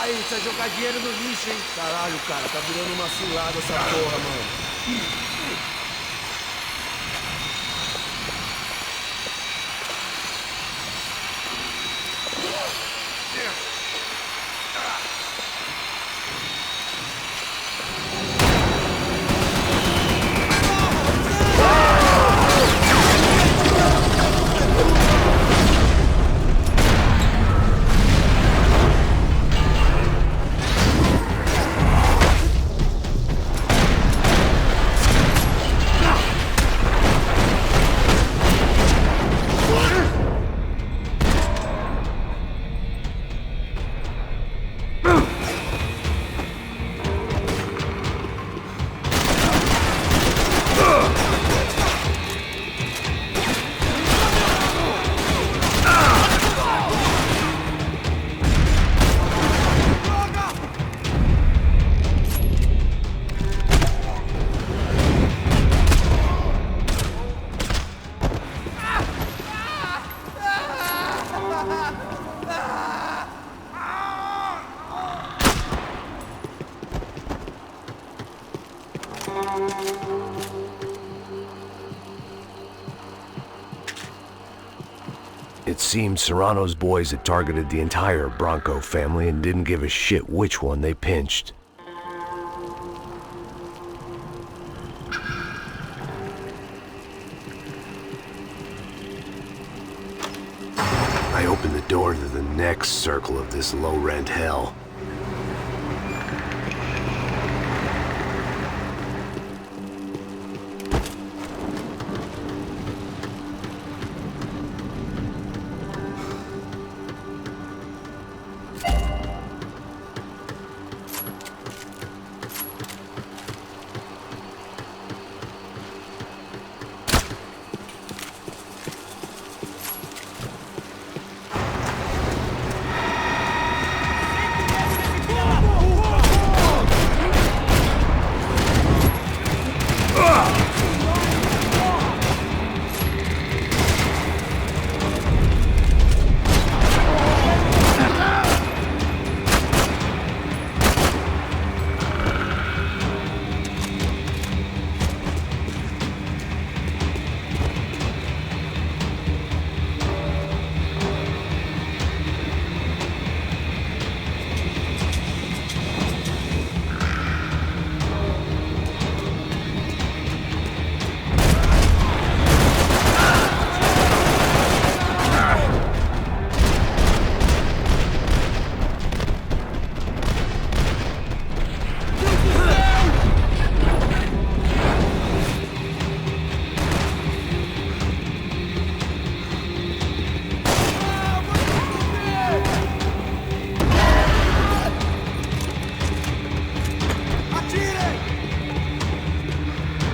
Aí, precisa jogar dinheiro no lixo, hein? Caralho, cara, tá virando uma cilada essa porra, mano. It seems Serrano's boys had targeted the entire Bronco family and didn't give a shit which one they pinched. I opened the door to the next circle of this low-rent hell.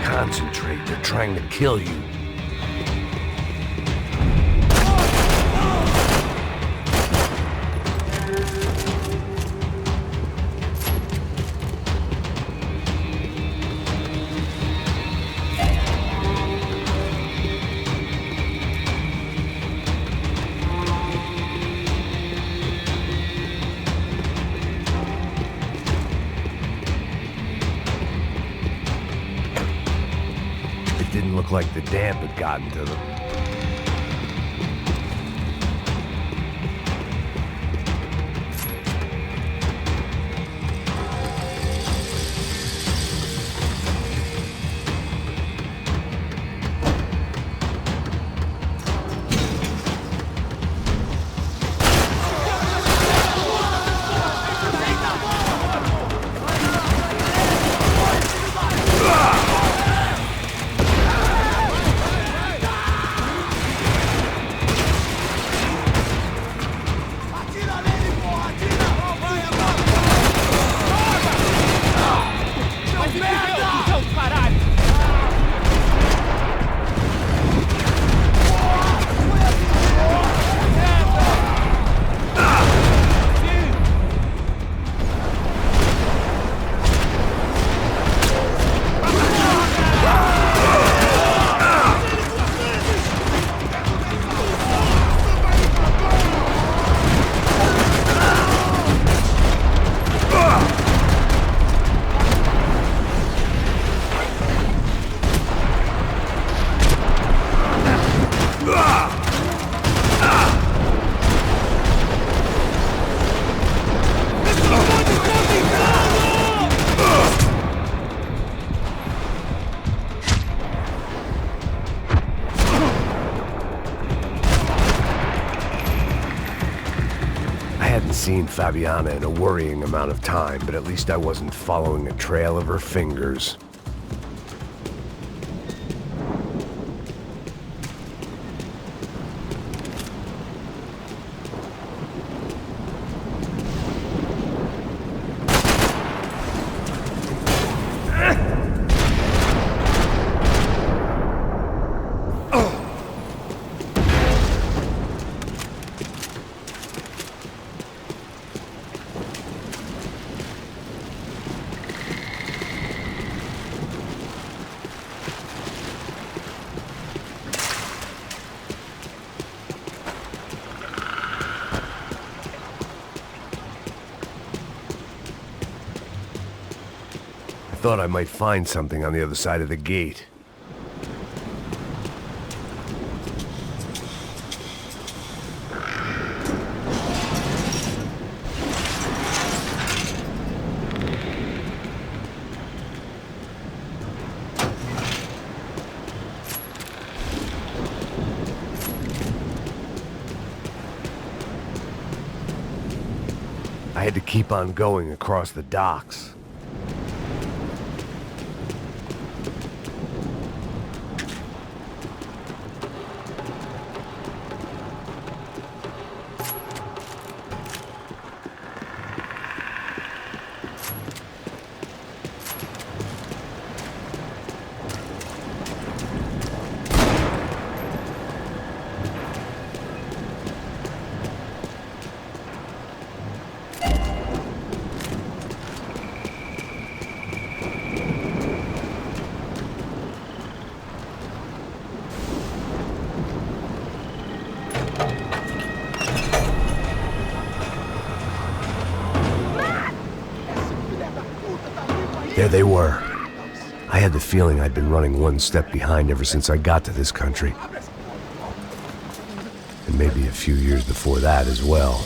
Concentrate, they're trying to kill you. Didn't look like the damp had gotten to them. seen Fabiana in a worrying amount of time, but at least I wasn't following a trail of her fingers. Thought I might find something on the other side of the gate. I had to keep on going across the docks. There they were. I had the feeling I'd been running one step behind ever since I got to this country. And maybe a few years before that as well.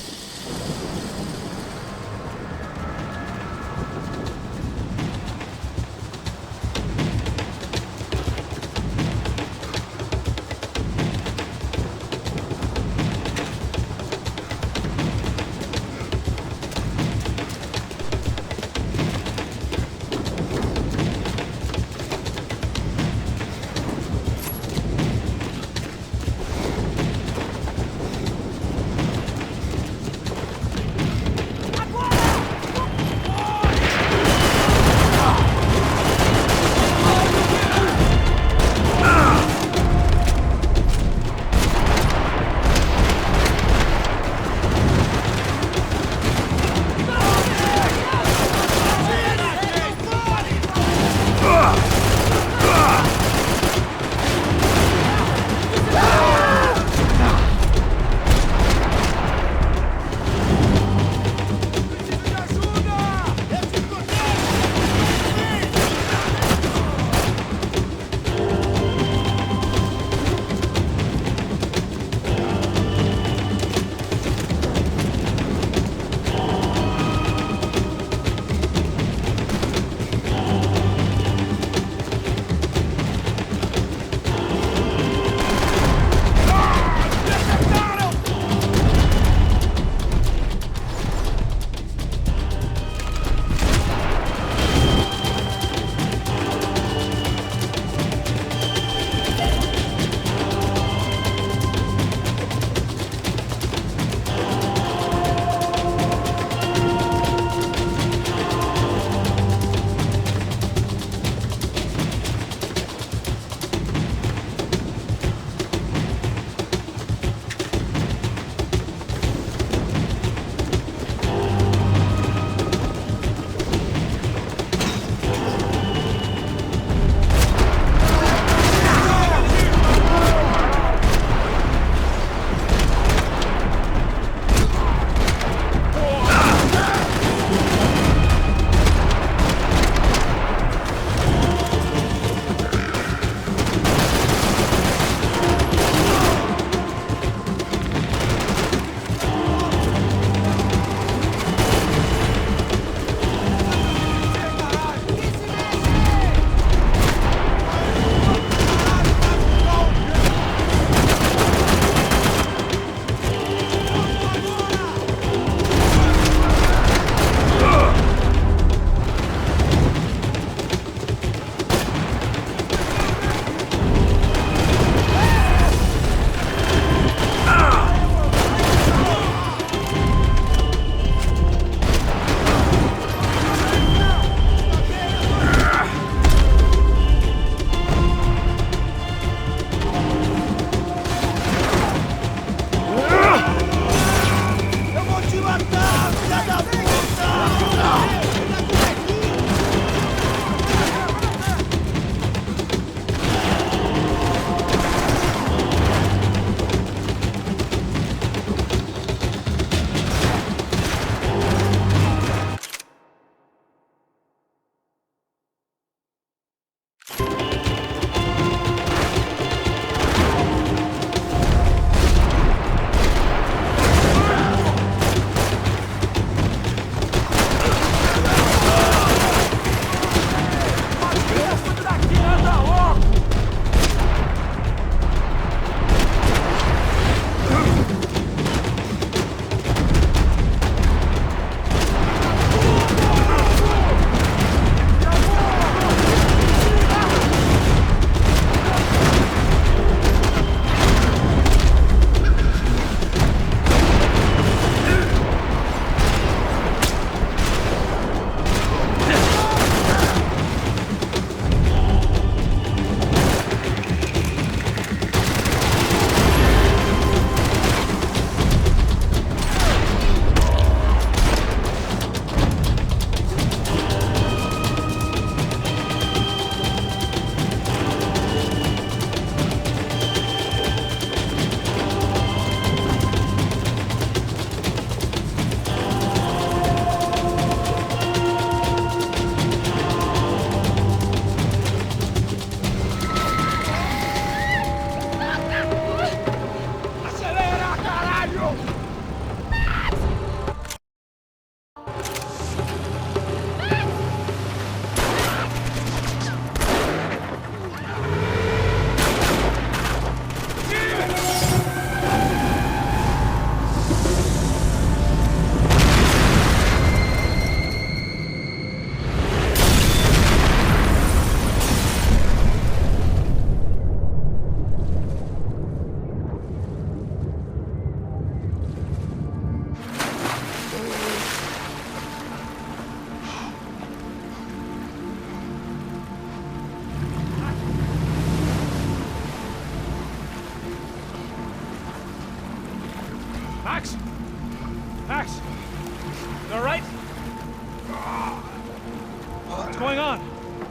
going on?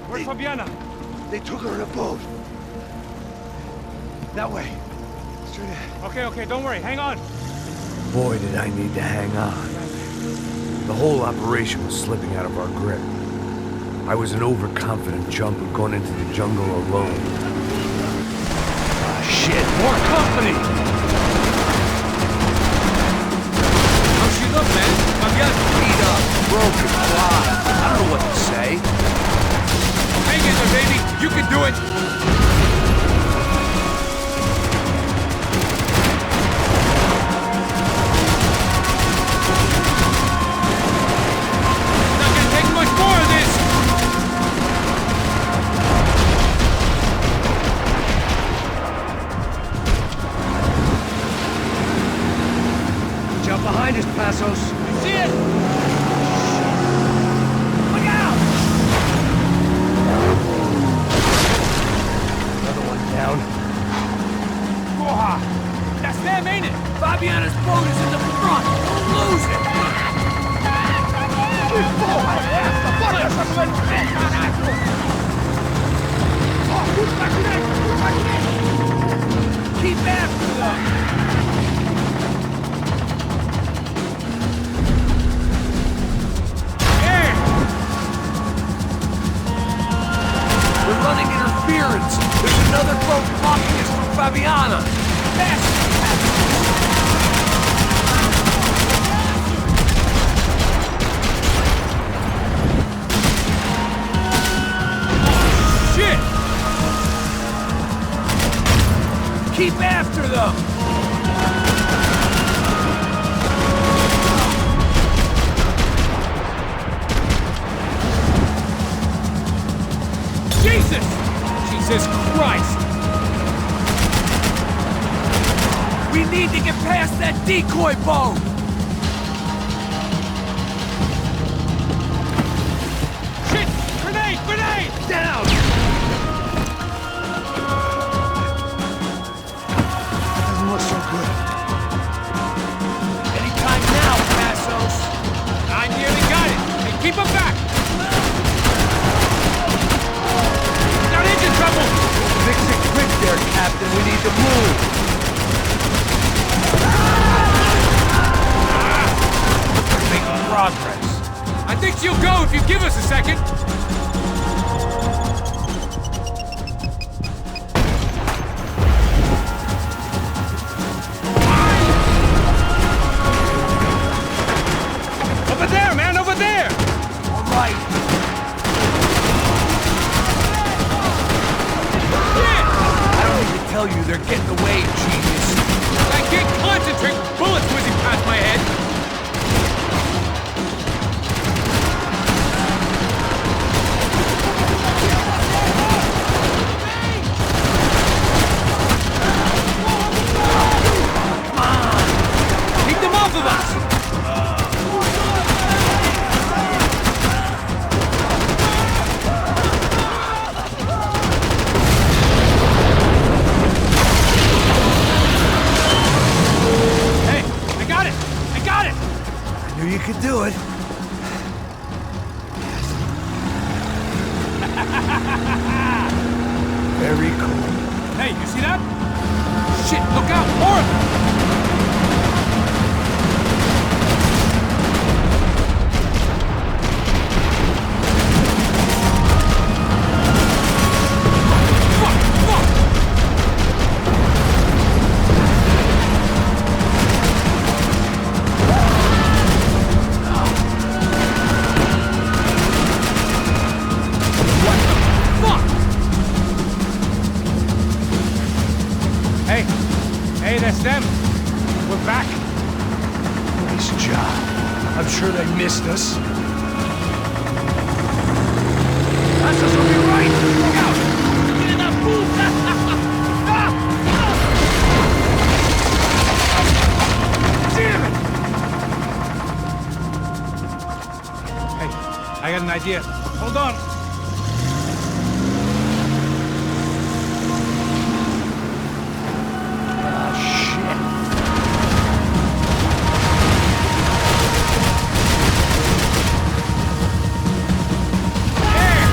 Where's Fabiana? They took her in a boat. That way. Straight ahead. Okay, don't worry. Hang on. Boy, did I need to hang on. The whole operation was slipping out of our grip. I was an overconfident chump who'd gone into the jungle alone. Ah, shit, more company! How's she look, man? Fabiana? Beat up, broken, alive. I don't know what to say. Hang in there, baby. You can do it. Not gonna take much more of this. Jump behind us, Passos. See it? Look out! Another one down. Porra! That's them, ain't it? Fabiana's boat is in the front. Don't lose it. Keep after them. We're running interference. There's another boat blocking us from Fabiana. Shit! Keep after them! Jesus! Jesus Christ! We need to get past that decoy boat! Shit! Grenade! Grenade! Down! Doesn't look so good. Anytime now, Passos! I nearly got it! Hey, keep him back! Got engine trouble! Fix it quick there, Captain. We need to move. Making progress. I think she'll go if you give us a second. Over there, man, over there! All right. I don't need to tell you they're getting away, genius. I can't concentrate with bullets whizzing past my head. Come on! Keep them off of us! Hey, I got it! I got it! I knew you could do it. Very cool. Hey, you see that? Shit, look out! More of them! Fuck! Fuck! What the fuck? Hey! Hey, that's them! We're back! Nice job. I'm sure they missed us. Passos will be right! Look out! Get in that booth! Damn it! Hey, I got an idea. Hold on. Ah, shit. There!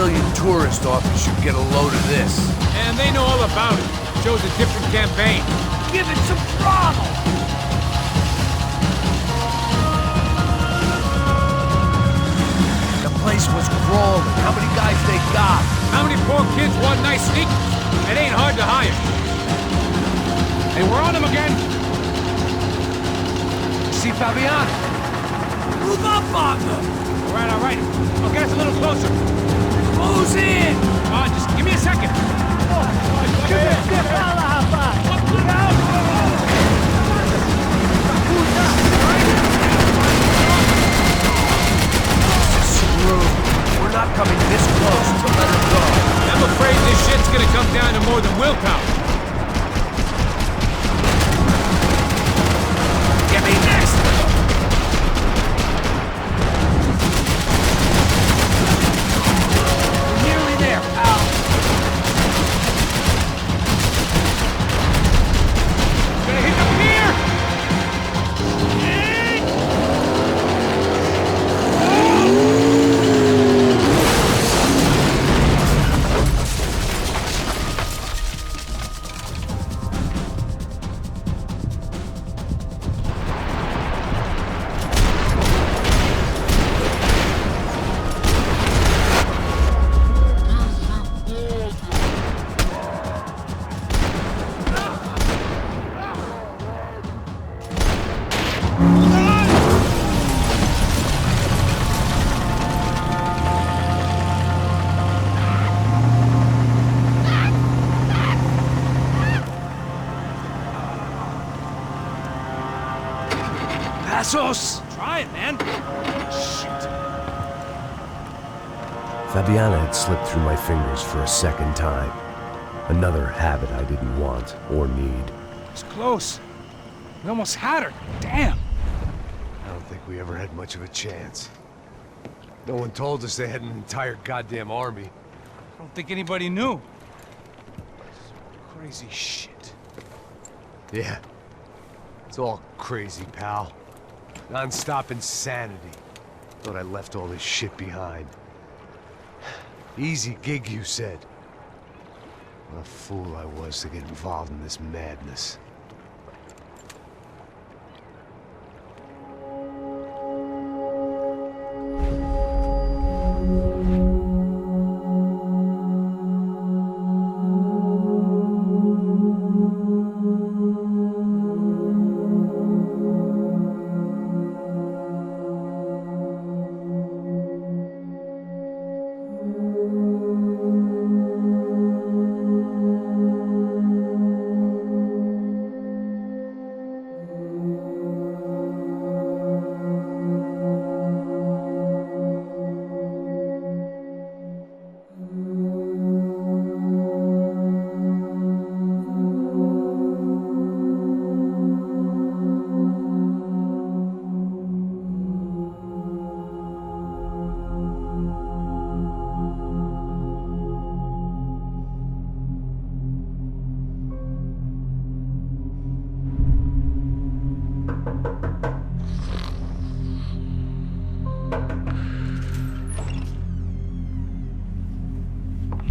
Brazilian tourist office should get a load of this. And they know all about it. Shows a different campaign. Give it some throttle! The place was crawling. How many guys they got? How many poor kids want nice sneakers? It ain't hard to hire. Hey, we're on them again. See Fabiana? Move up, partner! All right. I'll get us a little closer. Close in! Come on, just give me a second. Screwed. We're not coming this close to let her go. I'm afraid this shit's gonna come down to more than willpower. Give me next! We're nearly there, pal. Gonna hit the pier! Passos! Try it, man. Fabiana had slipped through my fingers for a second time. Another habit I didn't want or need. It's close. We almost had her. Damn. I don't think we ever had much of a chance. No one told us they had an entire goddamn army. I don't think anybody knew. Crazy shit. Yeah. It's all crazy, pal. Non-stop insanity. Thought I left all this shit behind. Easy gig, you said. What a fool I was to get involved in this madness.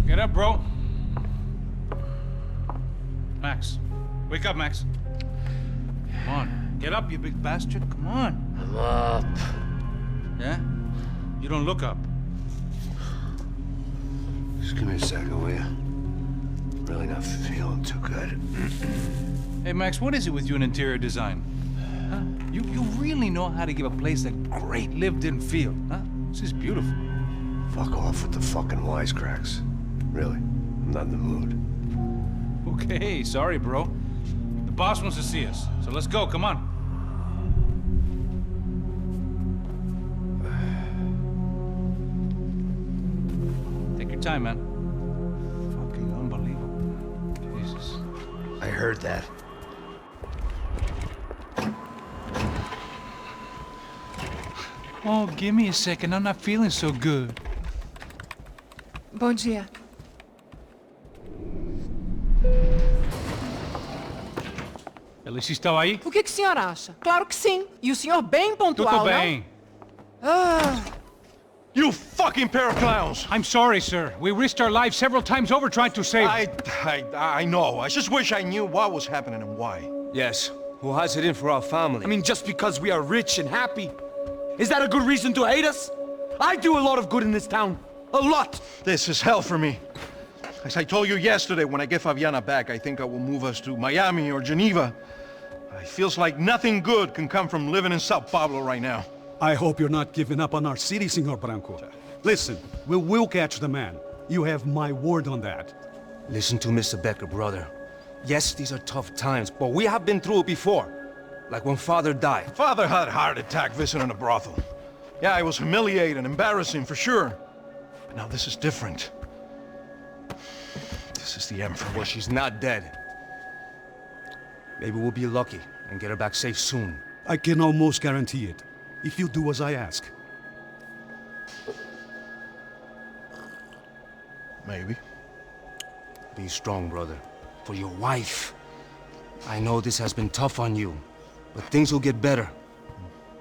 Get up, bro. Max. Wake up, Max. Come on. Get up, you big bastard. Come on. I'm up. Yeah? You don't look up. Just give me a second, will you? Really not feeling too good. Hey, Max, what is it with you in interior design? Huh? You really know how to give a place a great lived-in feel, huh? This is beautiful. Fuck off with the fucking wisecracks. Really, I'm not in the mood. Okay, sorry, bro. The boss wants to see us, so let's go, come on. Take your time, man. Fucking unbelievable. Jesus. I heard that. Oh, give me a second. I'm not feeling so good. Bom dia. Alice estava aí? O que o senhor acha? Claro que sim. E o senhor bem pontual, Tudo bem. não? Ah, You fucking fucking pair of clowns. I'm sorry, sir. We risked our lives several times over trying to save... I know. I just wish I knew what was happening and why. Yes. Who has it in for our family? I mean, just because we are rich and happy, is that a good reason to hate us? I do a lot of good in this town. A lot! This is hell for me. As I told you yesterday, when I get Fabiana back, I think I will move us to Miami or Geneva. It feels like nothing good can come from living in Sao Paulo right now. I hope you're not giving up on our city, Senor Branco. Listen, we will catch the man. You have my word on that. Listen to Mr. Becker, brother. Yes, these are tough times, but we have been through it before. Like when Father died. Father had a heart attack visiting a brothel. Yeah, it was humiliating, embarrassing, for sure. But now this is different. This is the Emperor. Well, she's not dead. Maybe we'll be lucky and get her back safe soon. I can almost guarantee it, if you do as I ask. Maybe. Be strong, brother. For your wife. I know this has been tough on you, but things will get better.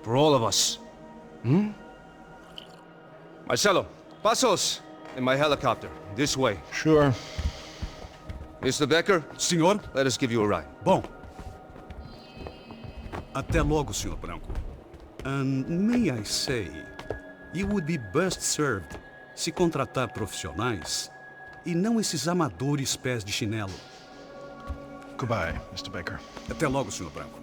For all of us. Hmm? Marcelo, pasos in my helicopter. This way. Sure. Mr. Becker, Senhor? let us give you a ride. Bom. Até logo, Senhor Branco. And may I say, you would be best served se contratar profissionais e não esses amadores pés de chinelo. Goodbye, Mr. Baker. Até logo, Senhor Branco.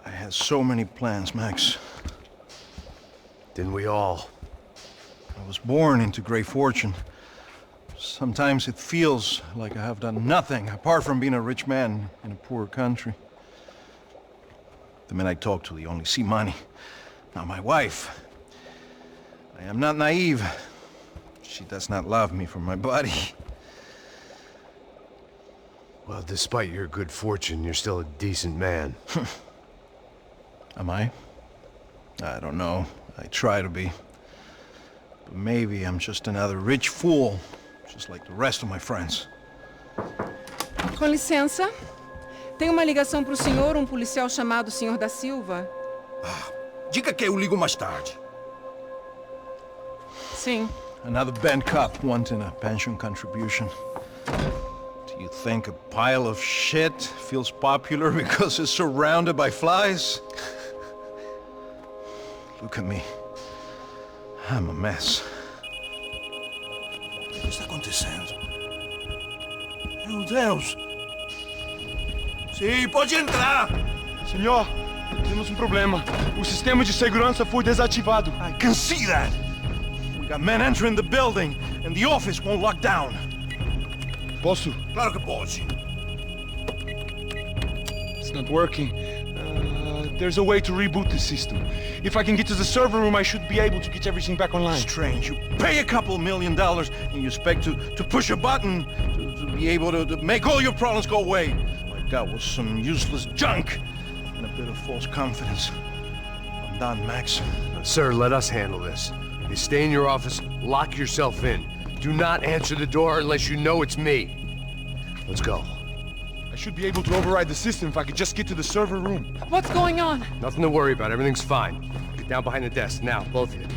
I had so many plans, Max. Didn't we all? I was born into great fortune. Sometimes it feels like I have done nothing apart from being a rich man in a poor country. The men I talk to, they only see money. Now my wife, I am not naive. She does not love me for my body. Well, despite your good fortune, you're still a decent man. Am I? I don't know. I try to be. But maybe I'm just another rich fool, just like the rest of my friends. Com licença. Tem uma ligação para o senhor, um policial chamado Senhor da Silva. Diga que eu ligo mais tarde. Sim. Another bent cop wanting a pension contribution. Do you think a pile of shit feels popular because it's surrounded by flies? Look at me. I'm a mess. O que está acontecendo? Meu Deus! Sim, pode entrar! Senhor, temos um problema. O sistema de segurança foi desativado. I can see that! We got men entering the building, and the office won't lock down. Posso? Claro que pode. It's not working. There's a way to reboot the system. If I can get to the server room, I should be able to get everything back online. Strange. You pay a couple $1 million, and you expect to push a button to be able to make all your problems go away. Like that was some useless junk and a bit of false confidence. I'm done, Max. Sir, let us handle this. You stay in your office, lock yourself in. Do not answer the door unless you know it's me. Let's go. I should be able to override the system if I could just get to the server room. What's going on? Nothing to worry about. Everything's fine. Get down behind the desk. Now, both of you.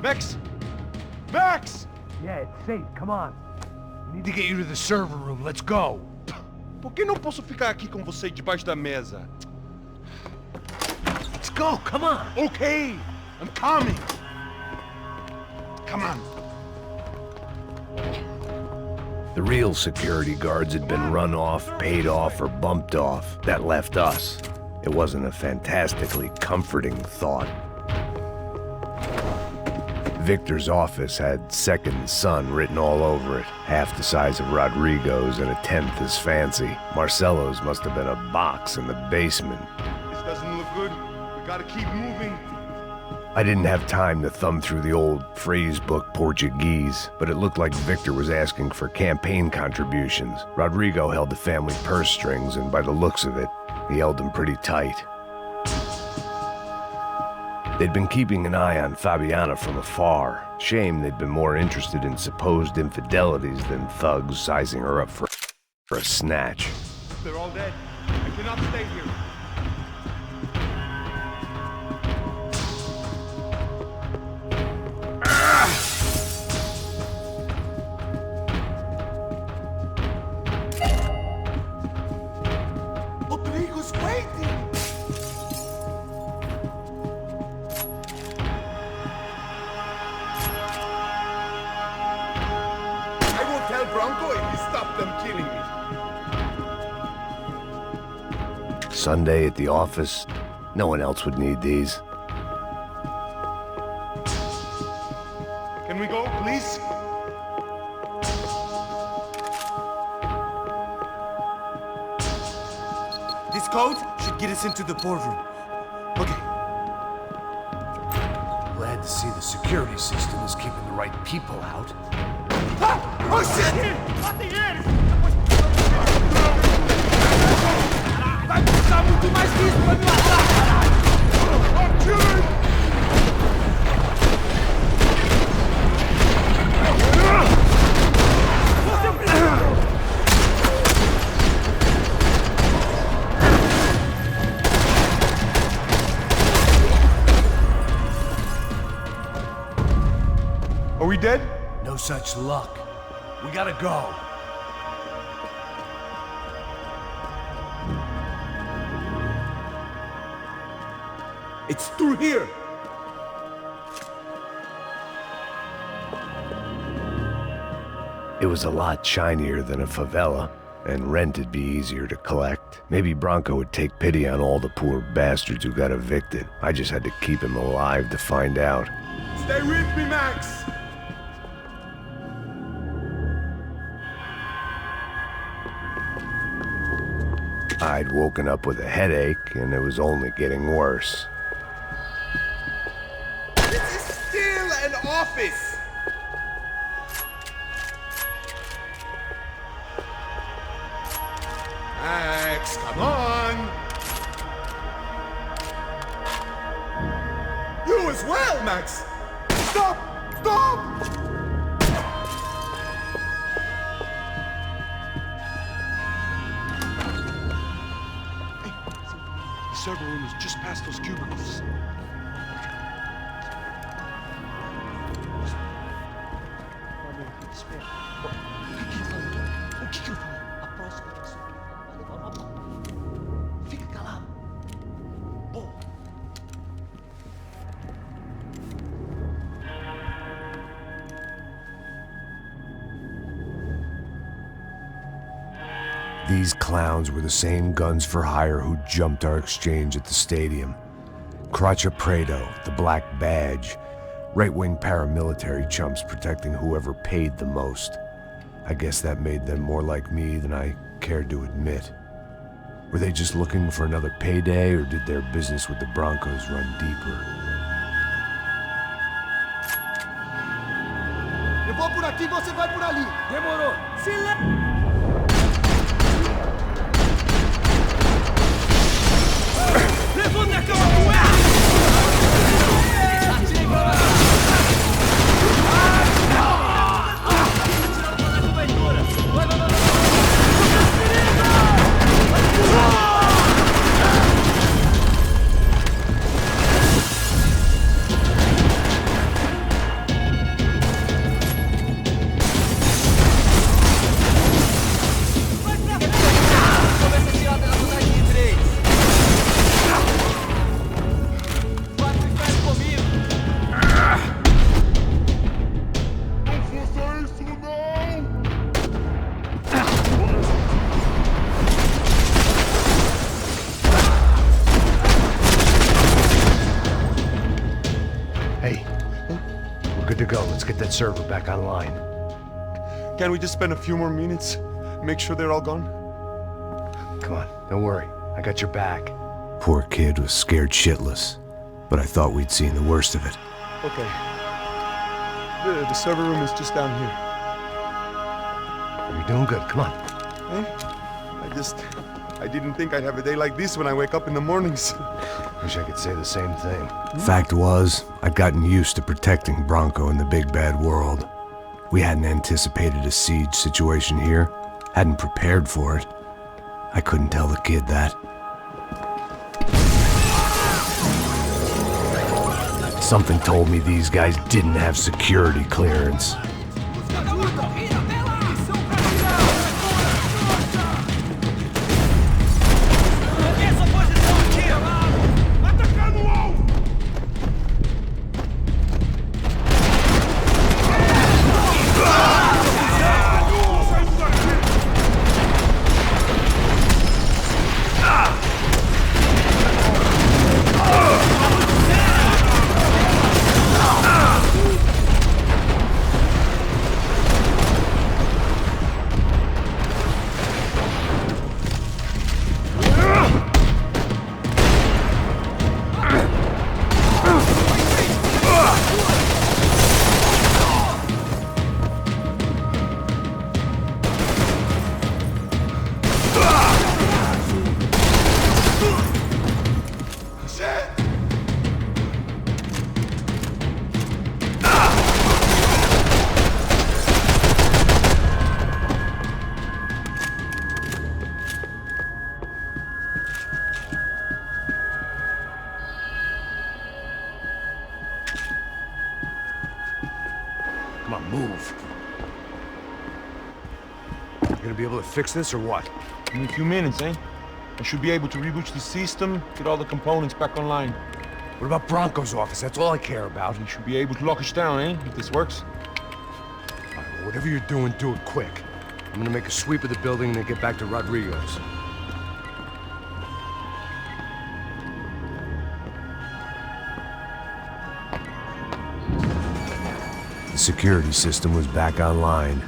Max! Max! Yeah, it's safe. Come on. We need to get you to the server room. Let's go. Por que não posso ficar aqui com você debaixo da mesa? Let's go. Come on. Okay, I'm coming. Come on. The real security guards had been run off, paid off, or bumped off. That left us. It wasn't a fantastically comforting thought. Victor's office had second son written all over it, half the size of Rodrigo's and a tenth as fancy. Marcelo's must have been a box in the basement. This doesn't look good. We Gotta keep moving. I didn't have time to thumb through the old phrase book Portuguese, but it looked like Victor was asking for campaign contributions. Rodrigo held the family purse strings, and by the looks of it, he held them pretty tight. They'd been keeping an eye on Fabiana from afar. Shame they'd been more interested in supposed infidelities than thugs sizing her up for a snatch. They're all dead. I cannot stay here. Rodrigo's waiting! I won't tell Bronco if you stop them killing me. Sunday at the office, no one else would need these. Can we go, please? This code should get us into the boardroom. Okay. Glad to see the security system is keeping the right people out. Ah! Oh shit! Vai precisar muito mais que isso pra me matar, caralho! Are we dead? No such luck. We gotta go. It's through here! It was a lot shinier than a favela, and rent'd be easier to collect. Maybe Bronco would take pity on all the poor bastards who got evicted. I just had to keep him alive to find out. Stay with me, Max! I'd woken up with a headache, and it was only getting worse. This is still an office! Max, come on! You as well, Max! Stop! Stop! The server room is just past those cubicles. O que eu falei? A próxima pessoa vai levar uma bomba. Fica calado. Boa. These clowns were the same guns for hire who jumped our exchange at the stadium. Cracha Prado, the Black Badge, right-wing paramilitary chumps protecting whoever paid the most. I guess that made them more like me than I cared to admit. Were they just looking for another payday, or did their business with the Broncos run deeper? Eu vou por aqui, você vai por ali. Demorou. Silêncio! Levanta a cama com ela! Atirei pra lá! Tirando pra cobertura! Vai, vai, vai, vai! Começa a tirar pela vantagem de 3. Hey, we're good to go. Let's get that server back online. Can't we just spend a few more minutes? Make sure they're all gone? Come on, don't worry. I got your back. Poor kid was scared shitless, but I thought we'd seen the worst of it. Okay. The server room is just down here. You're doing good, come on. I didn't think I'd have a day like this when I wake up in the mornings. Wish I could say the same thing. Fact was, I'd gotten used to protecting Bronco in the big bad world. We hadn't anticipated a siege situation here, hadn't prepared for it. I couldn't tell the kid that. Something told me these guys didn't have security clearance. Come on, move. You gonna be able to fix this or what? In a few minutes, eh? I should be able to reboot the system, get all the components back online. What about Bronco's office? That's all I care about. You should be able to lock us down, eh? If this works. All right, well, whatever you're doing, do it quick. I'm gonna make a sweep of the building and then get back to Rodrigo's. The security system was back online.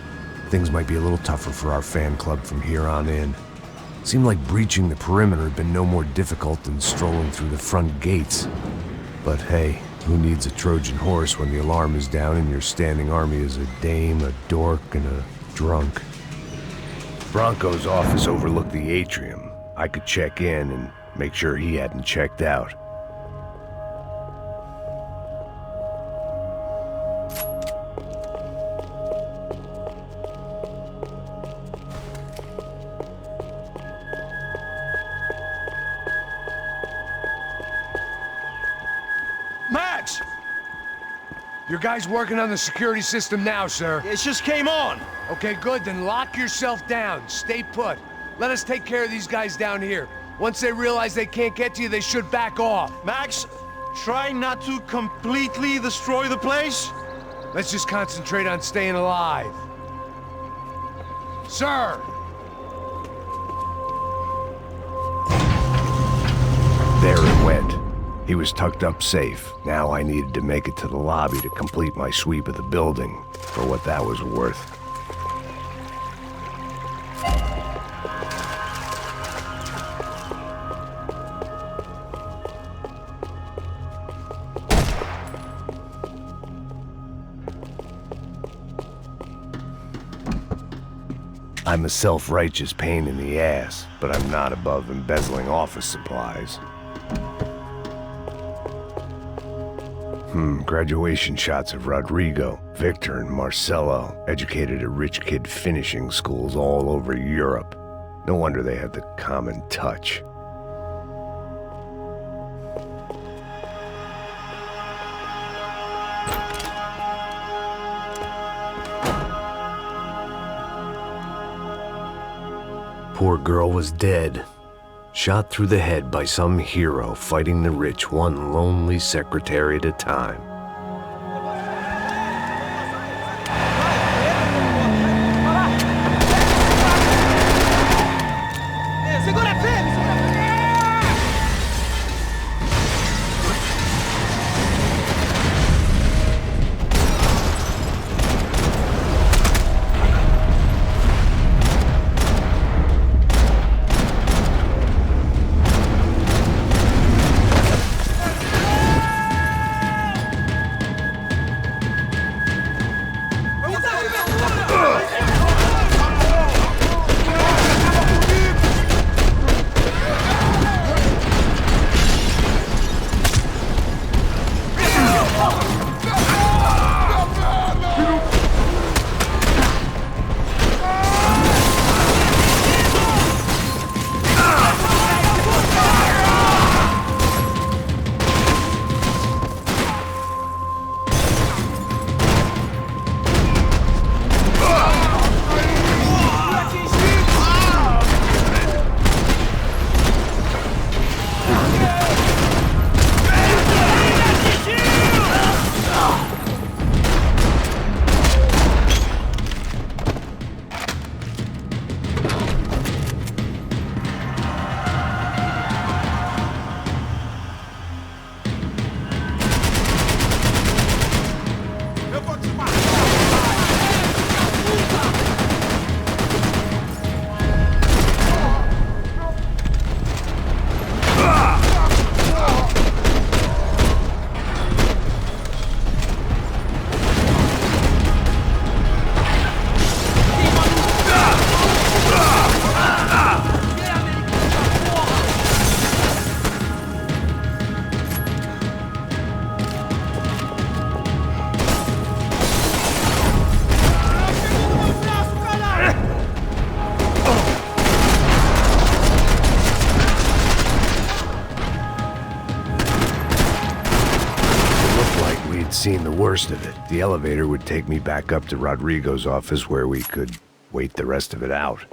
Things might be a little tougher for our fan club from here on in. Seemed like breaching the perimeter had been no more difficult than strolling through the front gates. But hey, who needs a Trojan horse when the alarm is down and your standing army is a dame, a dork, and a drunk? Bronco's office overlooked the atrium. I could check in and make sure he hadn't checked out. Max! Your guys working on the security system now, sir. It just came on! Okay, good, then lock yourself down. Stay put. Let us take care of these guys down here. Once they realize they can't get to you, they should back off. Max, try not to completely destroy the place. Let's just concentrate on staying alive. Sir! There it went. He was tucked up safe. Now I needed to make it to the lobby to complete my sweep of the building, for what that was worth. I'm a self-righteous pain in the ass, but I'm not above embezzling office supplies. Graduation shots of Rodrigo, Victor, and Marcelo, educated at rich kid finishing schools all over Europe. No wonder they have the common touch. Poor girl was dead. Shot through the head by some hero fighting the rich one lonely secretary at a time. had seen the worst of it. The elevator would take me back up to Rodrigo's office where we could wait the rest of it out.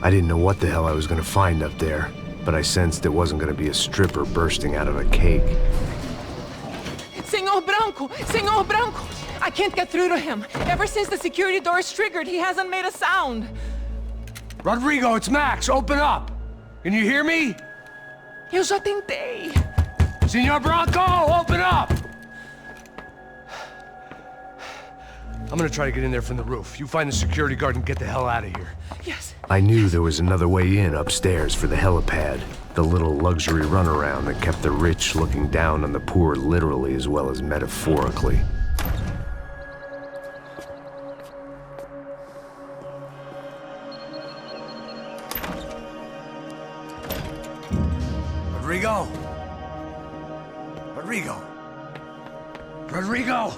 I didn't know what the hell I was gonna find up there, but I sensed it wasn't gonna be a stripper bursting out of a cake. Senor Branco! Senor Branco! I can't get through to him. Ever since the security door is triggered, he hasn't made a sound. Rodrigo, it's Max. Open up. Can you hear me? Eu já tentei. Senor Branco, open up! I'm gonna try to get in there from the roof. You find the security guard and get the hell out of here. Yes. I knew there was another way in upstairs for the helipad, the little luxury runaround that kept the rich looking down on the poor literally as well as metaphorically. Rodrigo! Rodrigo! Rodrigo!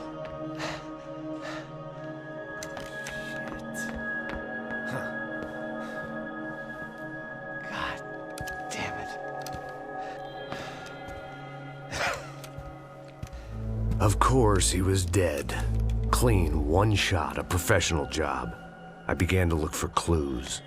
Of course, he was dead. Clean, one shot, a professional job. I began to look for clues.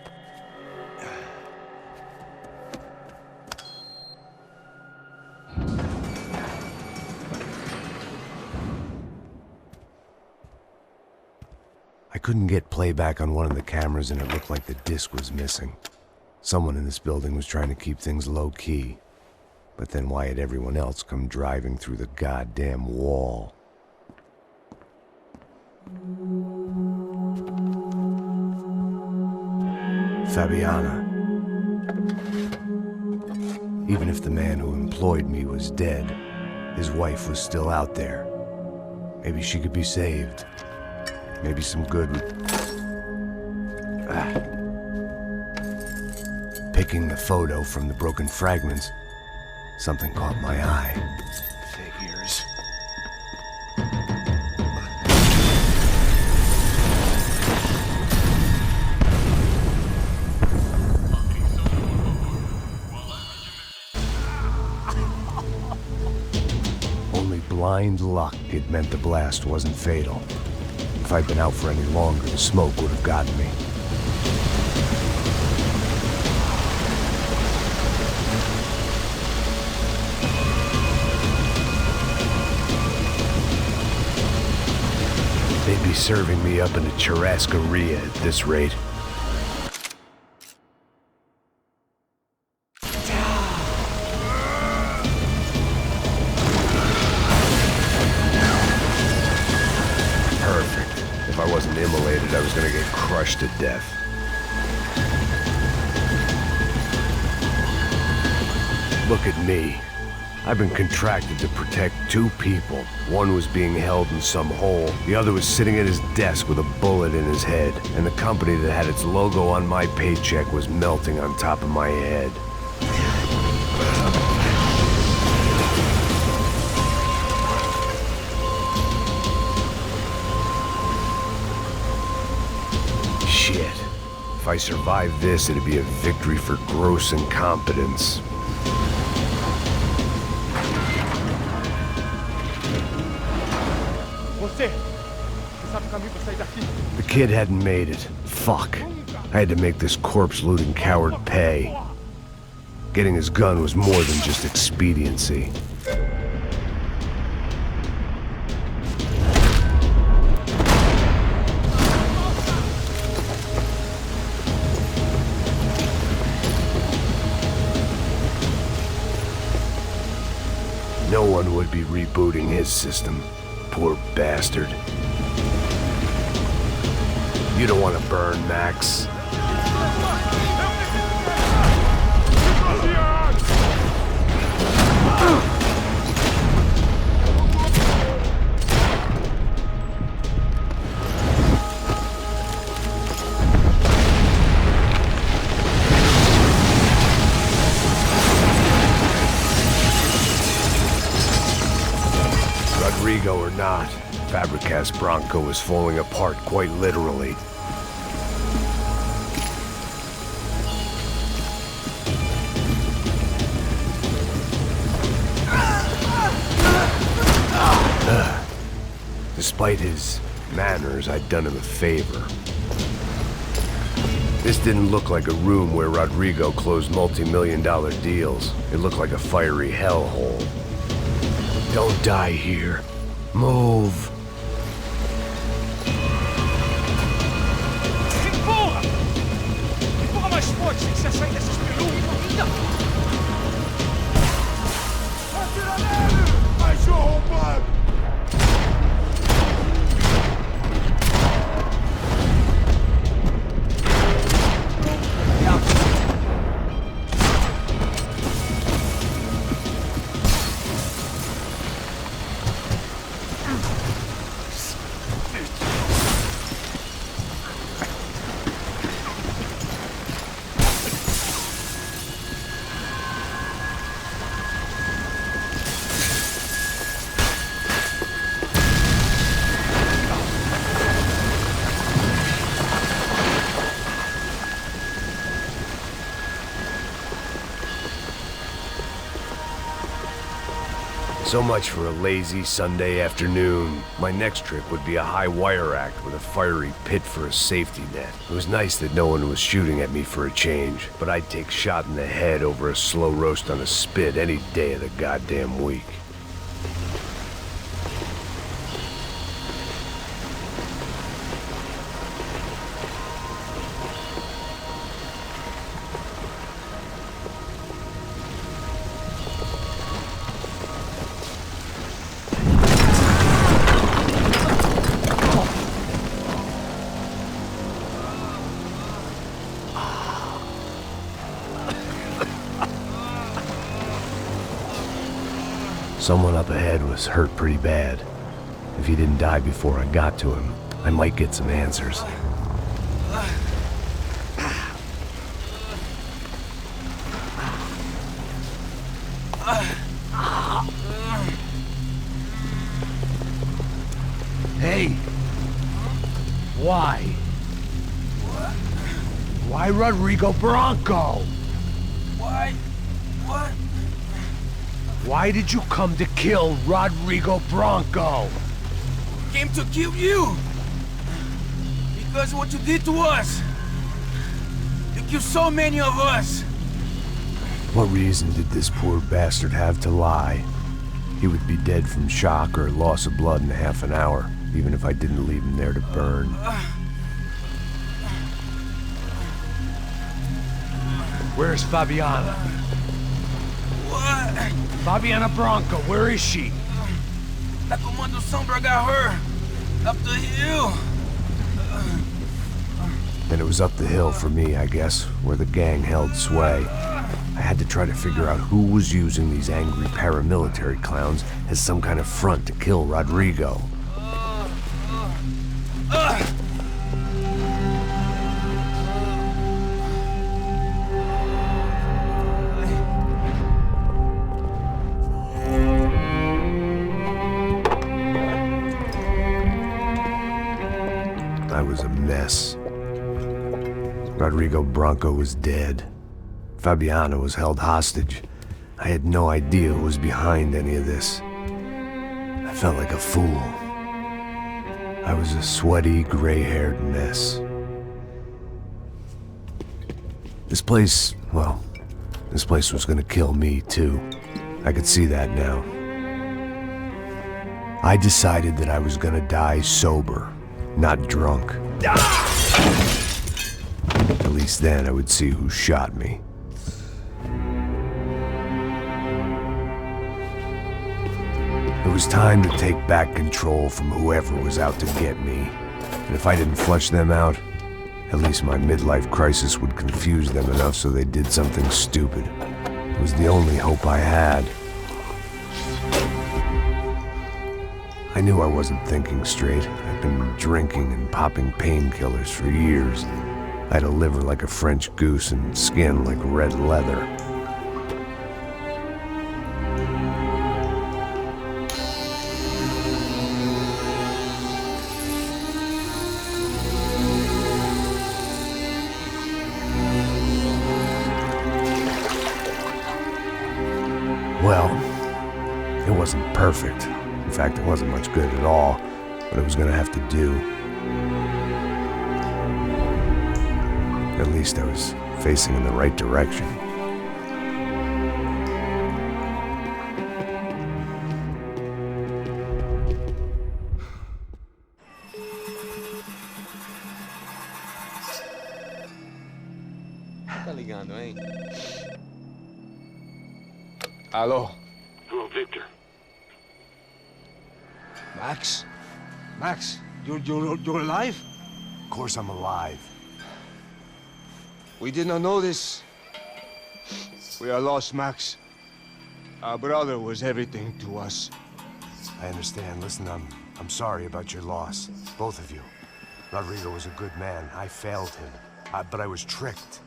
I couldn't get playback on one of the cameras and it looked like the disc was missing. Someone in this building was trying to keep things low-key. But then why had everyone else come driving through the goddamn wall? Fabiana. Even if the man who employed me was dead, his wife was still out there. Maybe she could be saved. Maybe some good would... Picking the photo from the broken fragments, something caught my eye. Figures. Only blind luck it meant the blast wasn't fatal. If I'd been out for any longer, the smoke would have gotten me. They'd be serving me up in a churrascaria at this rate. Perfect. If I wasn't immolated, I was gonna get crushed to death. Look at me. I've been contracted to protect two people. One was being held in some hole. The other was sitting at his desk with a bullet in his head. And the company that had its logo on my paycheck was melting on top of my head. Shit. If I survived this, it'd be a victory for gross incompetence. The kid hadn't made it. Fuck. I had to make this corpse-looting coward pay. Getting his gun was more than just expediency. No one would be rebooting his system. Poor bastard. You don't want to burn, Max. Rodrigo or not, Fabregas Bronco was falling apart quite literally. Despite his manners, I'd done him a favor. This didn't look like a room where Rodrigo closed multi-million-dollar deals. It looked like a fiery hellhole. Don't die here. Move. Empurra! Empurra mais forte, sem você sair dessas pelucas. Atira nele! Cachorro roubado! So much for a lazy Sunday afternoon. My next trip would be a high wire act with a fiery pit for a safety net. It was nice that no one was shooting at me for a change, but I'd take shot in the head over a slow roast on a spit any day of the goddamn week. Someone up ahead was hurt pretty bad. If he didn't die before I got to him, I might get some answers. Hey! Why? Why Rodrigo Bronco? Why? What? Why did you come to kill Rodrigo Bronco? Came to kill you! Because what you did to us! You killed so many of us! What reason did this poor bastard have to lie? He would be dead from shock or loss of blood in half an hour, even if I didn't leave him there to burn. Where's Fabiana? What? Fabiana Bronco, where is she? That Comando Sombra got her! Up the hill! Then it was up the hill for me, I guess, where the gang held sway. I had to try to figure out who was using these angry paramilitary clowns as some kind of front to kill Rodrigo. I was a mess. Rodrigo Bronco was dead. Fabiana was held hostage. I had no idea who was behind any of this. I felt like a fool. I was a sweaty, gray-haired mess. This place, well, this place was gonna kill me too. I could see that now. I decided that I was gonna die sober, not drunk. At least then I would see who shot me. It was time to take back control from whoever was out to get me. And if I didn't flush them out, at least my midlife crisis would confuse them enough so they did something stupid. It was the only hope I had. I knew I wasn't thinking straight. I'd been drinking and popping painkillers for years. I had a liver like a French goose and skin like red leather. wasn't perfect. In fact, it wasn't much good at all, but it was gonna have to do. At least I was facing in the right direction. Tá ligando, hein? Alô? Hello, Victor. Max? Max, you're alive? Of course I'm alive. We did not know this. We are lost, Max. Our brother was everything to us. I understand. Listen, I'm sorry about your loss. Both of you. Rodrigo was a good man. I failed him. But I was tricked.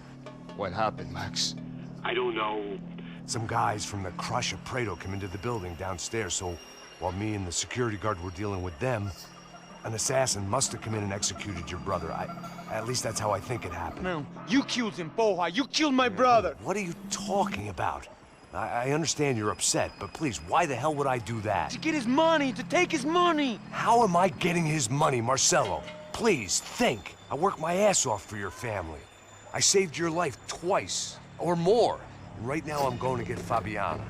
What happened, Max? I don't know. Some guys from the Crush of Prado came into the building downstairs, so while me and the security guard were dealing with them, an assassin must have come in and executed your brother. At least that's how I think it happened. No, you killed him, porra! You killed my brother! What are you talking about? I understand you're upset, but please, why the hell would I do that? To get his money, to take his money! How am I getting his money, Marcelo? Please, think. I worked my ass off for your family. I saved your life twice, or more. And right now I'm going to get Fabiana.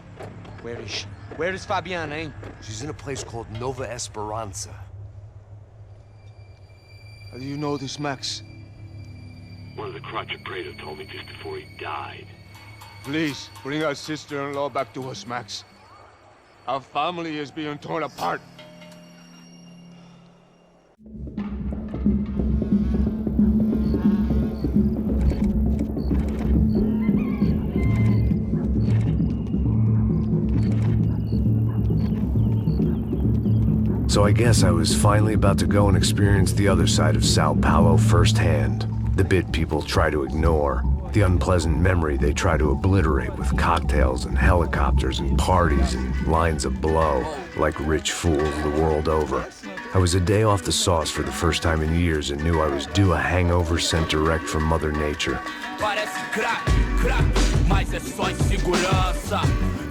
Where is she? Where is Fabiana, eh? She's in a place called Nova Esperanza. How do you know this, Max? One of the Crotch of Prado told me just before he died. Please, bring our sister-in-law back to us, Max. Our family is being torn apart. So I guess I was finally about to go and experience the other side of Sao Paulo firsthand. The bit people try to ignore. The unpleasant memory they try to obliterate with cocktails and helicopters and parties and lines of blow, like rich fools the world over. I was a day off the sauce for the first time in years and knew I was due a hangover sent direct from Mother Nature. Parece crack, mas é só insegurança.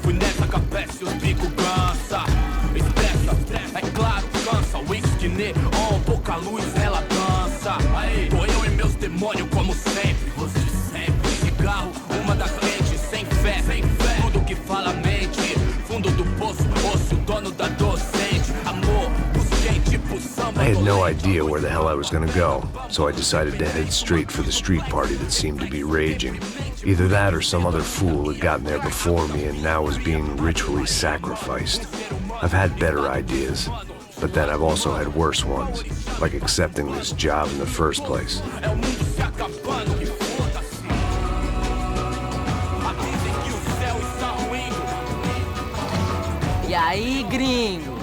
Fui nessa capeste, os bico cansa. Expressa, é claro, cansa. Whisky, neon, pouca luz, ela dança. Aí, tô eu e meus demônios como sempre. Você sempre, cigarro, uma da frente, sem fé. Tudo que fala mente. Fundo do poço, osso, dono da docente. Amor, busquei tipo samba. I had no idea where the hell I was gonna go, so I decided to head straight for the street party that seemed to be raging. Either that or some other fool had gotten there before me and now was being ritually sacrificed. I've had better ideas, but then I've also had worse ones, like accepting this job in the first place. E aí, gringo?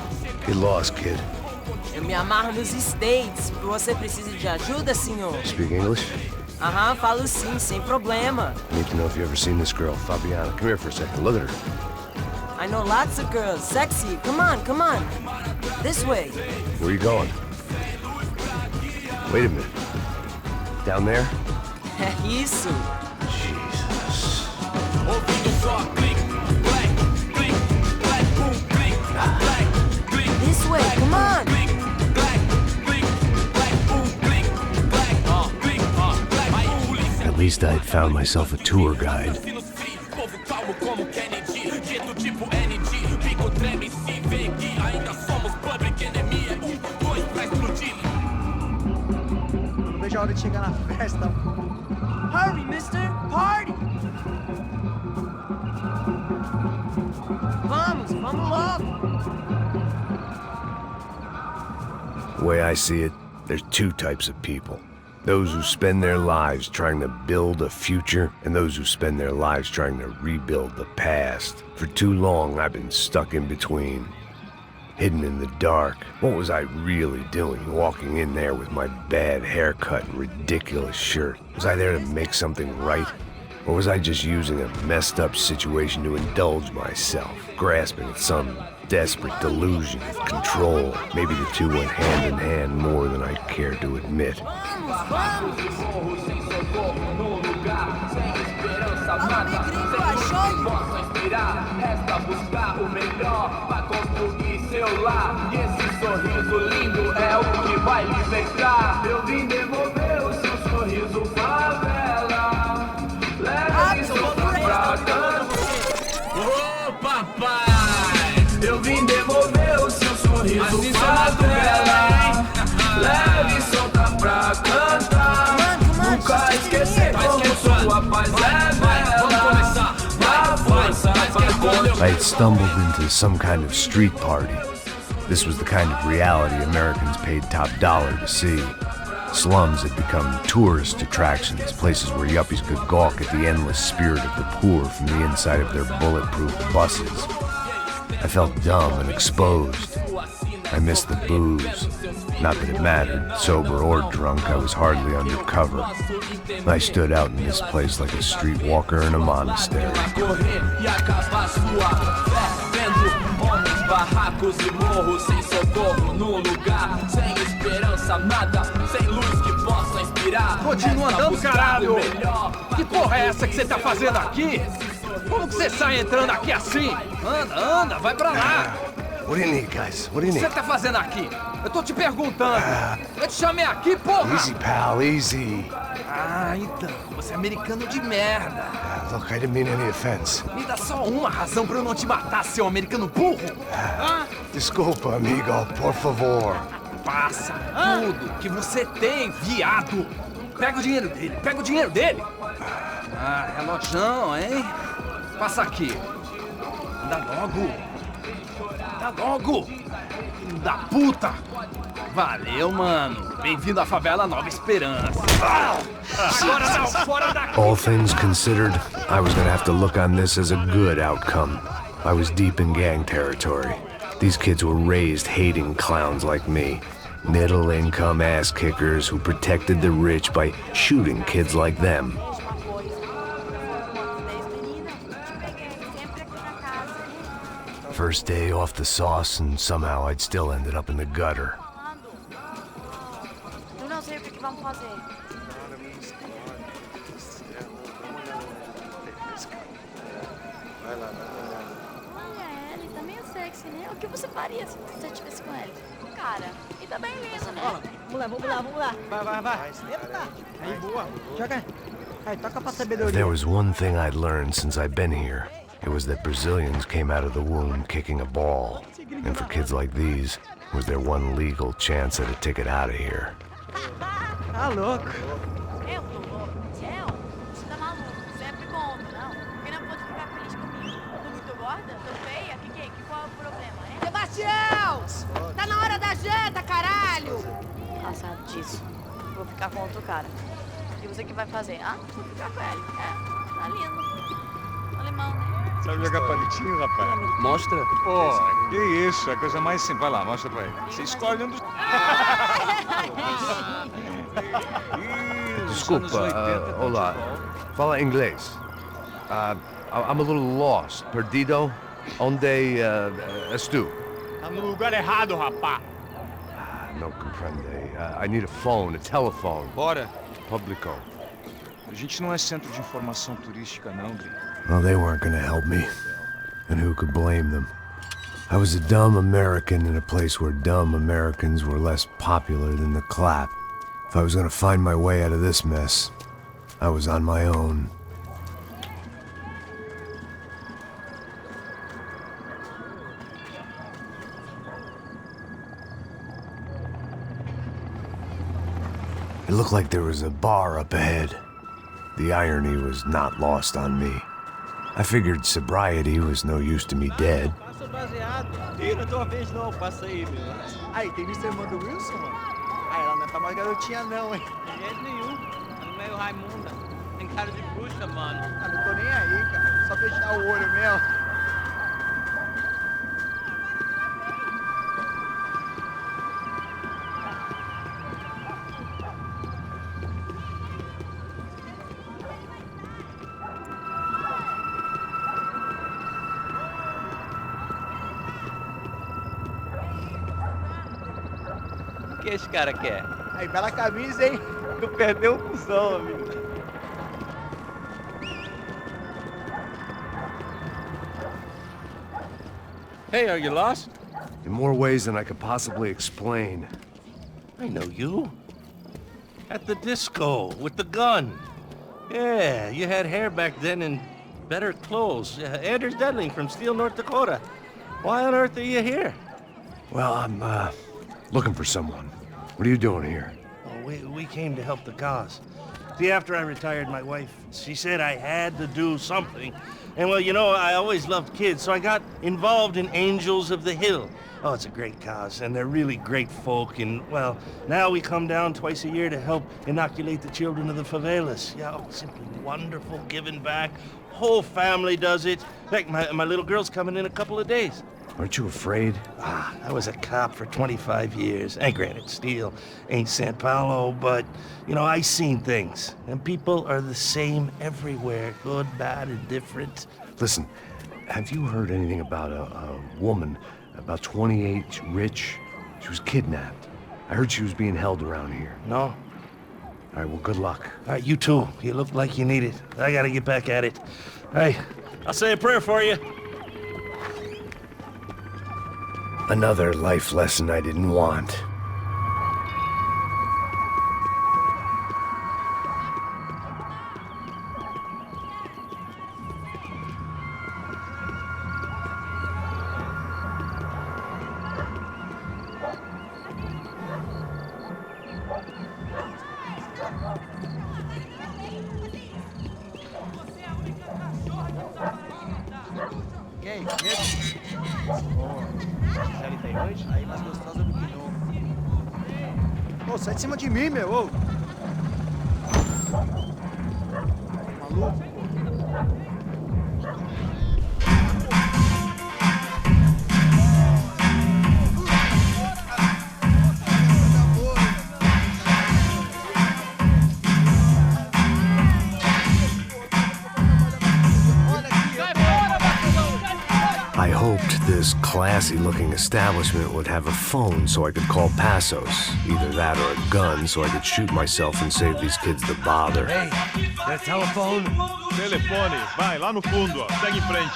Get lost, kid. Eu me amarro nos States. Você precisa de ajuda, senhor? Speak English? Aham, falo sim, sem problema. I need to know if you've ever seen this girl, Fabiana. Come here for a second. Look at her. I know lots of girls. Sexy. Come on, come on. This way. Where are you going? Wait a minute. Down there? É isso. Jesus. This way, come on. At least I'd found myself a tour guide. Não vejo a hora de chegar na festa. Hurry, mister. Party. Vamos logo. The way I see it, there's two types of people. Those who spend their lives trying to build a future, and those who spend their lives trying to rebuild the past. For too long, I've been stuck in between. Hidden in the dark. What was I really doing, walking in there with my bad haircut and ridiculous shirt? Was I there to make something right? Or was I just using a messed up situation to indulge myself, grasping at some desperate delusion of control? Maybe the two went hand in hand more than I care to admit. Alô, gringo, achou? seu lar. E esse sorriso lindo é o que vai libertar. Eu vim devolver o seu sorriso, favela. Leve solta pra cantar. Ô papai, eu vim devolver o seu sorriso, assim favela. Leve solta pra cantar. Nunca esquecer como sua paz é bela. I had stumbled into some kind of street party. This was the kind of reality Americans paid top dollar to see. Slums had become tourist attractions, places where yuppies could gawk at the endless spirit of the poor from the inside of their bulletproof buses. I felt dumb and exposed. I missed the booze. Not that it mattered, sober or drunk, I was hardly under cover. I stood out in this place like a streetwalker in a monastery. Barracos e morros sem socorro no lugar, sem esperança, nada, sem luz que possa inspirar. Continua andando, caralho! Que porra é essa que você tá fazendo aqui? Como que você sai entrando aqui assim? Anda, vai pra lá! What do you need, guys? What do you O que need? você tá fazendo aqui? Eu tô te perguntando. Eu te chamei aqui, porra! Easy, pal, easy. Ah, então, você é americano de merda. Look, I didn't mean any offense. Me dá só uma razão pra eu não te matar, seu americano burro. Desculpa, amigo, por favor. Passa tudo que você tem, viado. Pega o dinheiro dele, Ah, relojão, hein? Passa aqui. Dá logo. Filho da puta. Valeu, mano. Bem-vindo à favela Nova Esperança. Agora não, fora daqui. All things considered, I was gonna have to look on this as a good outcome. I was deep in gang territory. These kids were raised hating clowns like me. Middle-income ass-kickers who protected the rich by shooting kids like them. First day off the sauce, and somehow I'd still ended up in the gutter. Eu não sei o que vamos fazer. Olha, ele tá meio sexy, né? O que você faria se você estivesse com ele? Cara, e tá bem liso, né? Vamos lá. Vai. Eita. Aí, boa. Joga. Aí, toca pra sabedoria. If there was one thing I'd learned since I'd been here, it was that Brazilians came out of the womb kicking a ball. And for kids like these, it was their one legal chance at a ticket out of here. Tá louco. Eu tô louco. Céu, você tá maluco. Sempre conta, não? Por que não pode ficar feliz comigo? Tô muito gorda? Tô feia? Qual é o problema, hein? Sebastião! Tá na hora da janta, caralho! Cansado disso. Vou ficar com outro cara. E você que vai fazer? Vou ficar com ele. Tá lindo. Alemão, né? Sabe jogar palitinho, rapaz? Mostra. Pô, que isso, é a coisa mais simples. Vai lá, mostra pra ele. Você escolhe um dos... Desculpa, olá. Fala inglês. I'm a little lost. Perdido? Onde estou? Tá no lugar errado, rapá. Não compreende. I need a phone, a telephone. Bora. Publico. A gente não é centro de informação turística, não, gringo. Well, they weren't gonna help me. And who could blame them? I was a dumb American in a place where dumb Americans were less popular than the clap. If I was gonna find my way out of this mess, I was on my own. It looked like there was a bar up ahead. The irony was not lost on me. I figured sobriety was no use to me dead. Passa baseado. Ih, não é tua vez não, passa aí, meu. Aí, tem visto a irmã do Wilson, mano? Aí, ela não tá mais garotinha não, hein? De jeito nenhum. Tá no meio Raimunda. Tem cara de bruxa, mano. Não tô nem aí, cara. Só fechar o olho mesmo. O que esse cara quer? Aí, bela camisa, hein? Tu perdeu o cuzão, amigo. Hey, are you lost? In more ways than I could possibly explain. I know you. At the disco, with the gun. Yeah, you had hair back then and better clothes. Anders Dedling from Steele, North Dakota. Why on earth are you here? Well, I'm, looking for someone. What are you doing here? Oh, we came to help the cause. See, after I retired, my wife, she said I had to do something. And well, you know, I always loved kids, so I got involved in Angels of the Hill. Oh, it's a great cause, and they're really great folk, and, well, now we come down twice a year to help inoculate the children of the favelas. Yeah, oh, simply wonderful, giving back. Whole family does it. In fact, my little girl's coming in a couple of days. Aren't you afraid? I was a cop for 25 years. And granted, Steele ain't San Paulo, but, you know, I seen things. And people are the same everywhere. Good, bad, and different. Listen, have you heard anything about a woman, about 28, rich? She was kidnapped. I heard she was being held around here. No? All right, well, good luck. All right, you too. You look like you need it. I gotta get back at it. Hey, I'll say a prayer for you. Another life lesson I didn't want. Quem? Mesmo? Gisele tem hoje? Aí mais gostosa do que nunca. Ô, sai de cima de mim, meu! Ô. Maluco? I hoped this classy-looking establishment would have a phone so I could call Passos. Either that or a gun so I could shoot myself and save these kids the bother. Hey, their telephone? Telefone, vai, lá no fundo, ó. Segue em frente.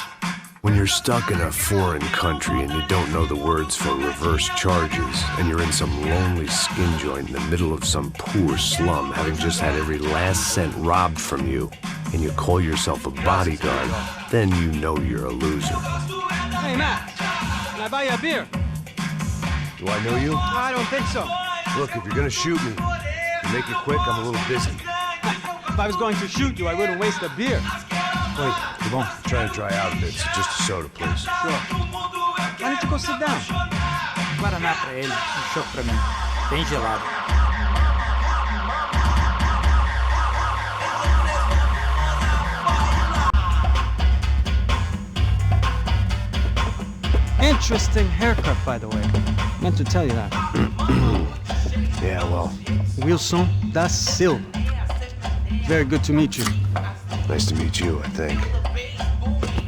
When you're stuck in a foreign country and you don't know the words for reverse charges, and you're in some lonely skin joint in the middle of some poor slum, having just had every last cent robbed from you, and you call yourself a bodyguard, then you know you're a loser. Hey, Matt, can I buy you a beer? Do I know you? I don't think so. Look, if you're gonna shoot me, you make it quick, I'm a little busy. If I was going to shoot you, I wouldn't waste a beer. Wait, come on. I'm trying to dry out a bit, so just a soda, please. Sure. Why don't you go sit down? Guaraná pra ele, chopp pra mim. Bem gelado. Interesting haircut, by the way. Meant to tell you that. Yeah, well. Wilson da Silva. Very good to meet you. Nice to meet you, I think.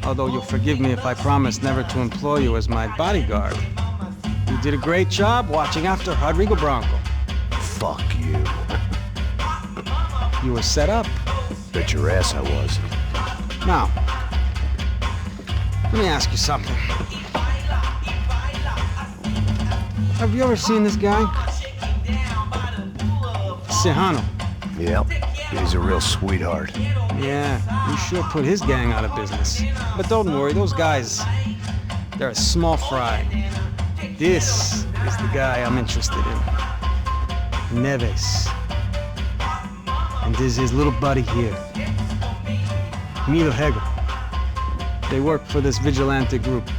Although you'll forgive me if I promise never to employ you as my bodyguard. You did a great job watching after Rodrigo Branco. Fuck you. You were set up. Bet your ass I was. Now, let me ask you something. Have you ever seen this guy? Serrano. Yep. He's a real sweetheart. Yeah, you sure put his gang out of business. But don't worry, those guys, they're a small fry. This is the guy I'm interested in. Neves. And this is his little buddy here. Milo Hegel. They work for this vigilante group,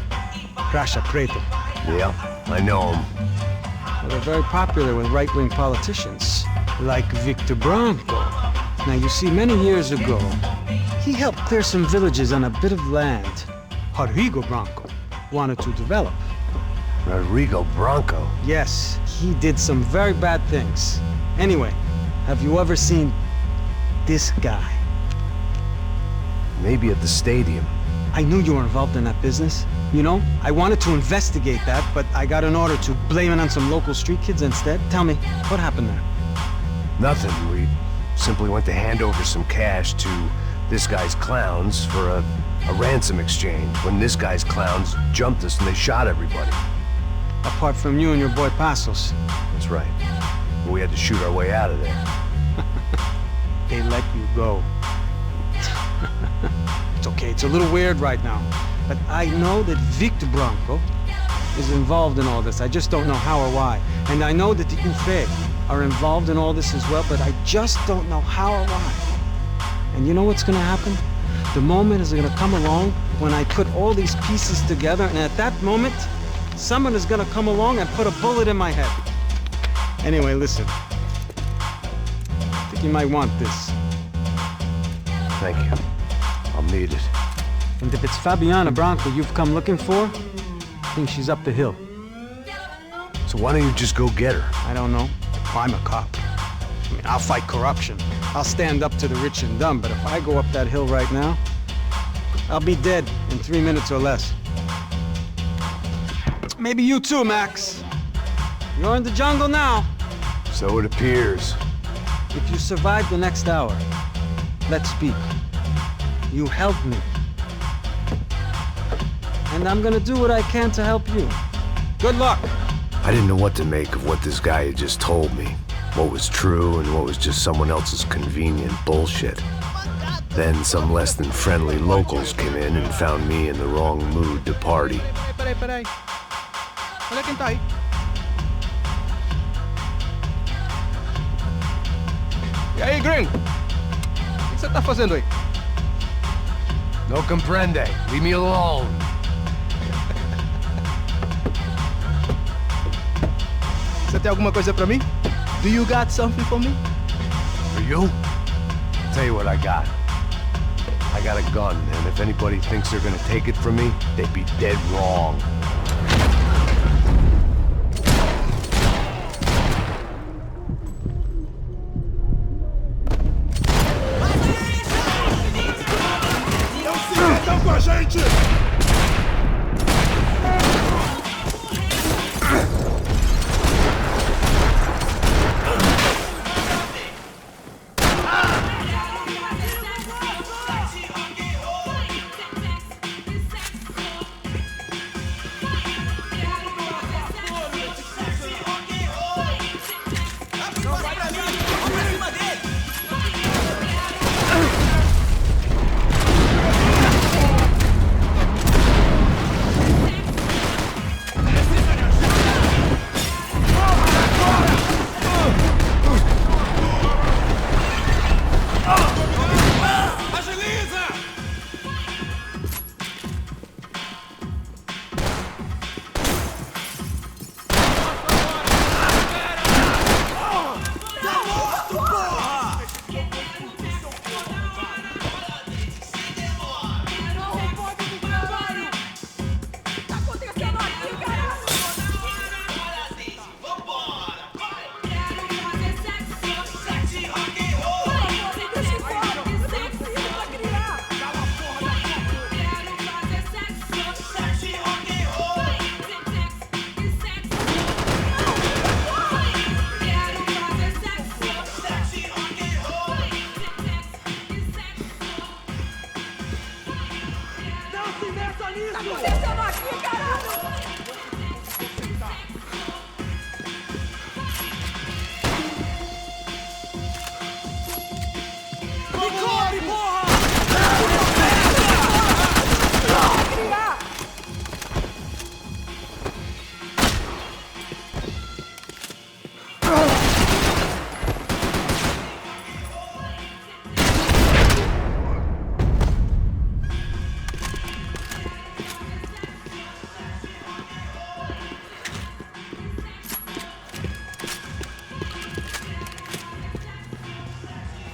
Caixa Preta. Yeah, I know him. Well, they're very popular with right-wing politicians, like Victor Branco. Now, you see, many years ago, he helped clear some villages on a bit of land Rodrigo Branco wanted to develop. Rodrigo Branco? Yes, he did some very bad things. Anyway, have you ever seen this guy? Maybe at the stadium. I knew you were involved in that business. You know, I wanted to investigate that, but I got an order to blame it on some local street kids instead. Tell me, what happened there? Nothing. We simply went to hand over some cash to this guy's clowns for a ransom exchange when this guy's clowns jumped us and they shot everybody. Apart from you and your boy Passos. That's right. But we had to shoot our way out of there. They let you go. It's okay, it's a little weird right now. But I know that Victor Branco is involved in all this. I just don't know how or why. And I know that the Ufe are involved in all this as well, but I just don't know how or why. And you know what's gonna happen? The moment is gonna come along when I put all these pieces together, and at that moment, someone is gonna come along and put a bullet in my head. Anyway, listen. I think you might want this. Thank you. I'll need it. And if it's Fabiana Branco you've come looking for, I think she's up the hill. So why don't you just go get her? I don't know. I'm a cop. I mean, I'll fight corruption. I'll stand up to the rich and dumb, but if I go up that hill right now, I'll be dead in 3 minutes or less. Maybe you too, Max. You're in the jungle now. So it appears. If you survive the next hour, let's speak. You help me. And I'm gonna do what I can to help you. Good luck! I didn't know what to make of what this guy had just told me. What was true and what was just someone else's convenient bullshit. Then some less than friendly locals came in and found me in the wrong mood to party. Peraí. Olha quem tá aí. E aí, gringo? O que você tá fazendo aí? No comprende. Leave me alone. Você tem alguma coisa pra mim? Do you got something for me? For you? Tell you what I got. I got a gun, and if anybody thinks they're gonna take it from me, they'd be dead wrong. Estão com a gente!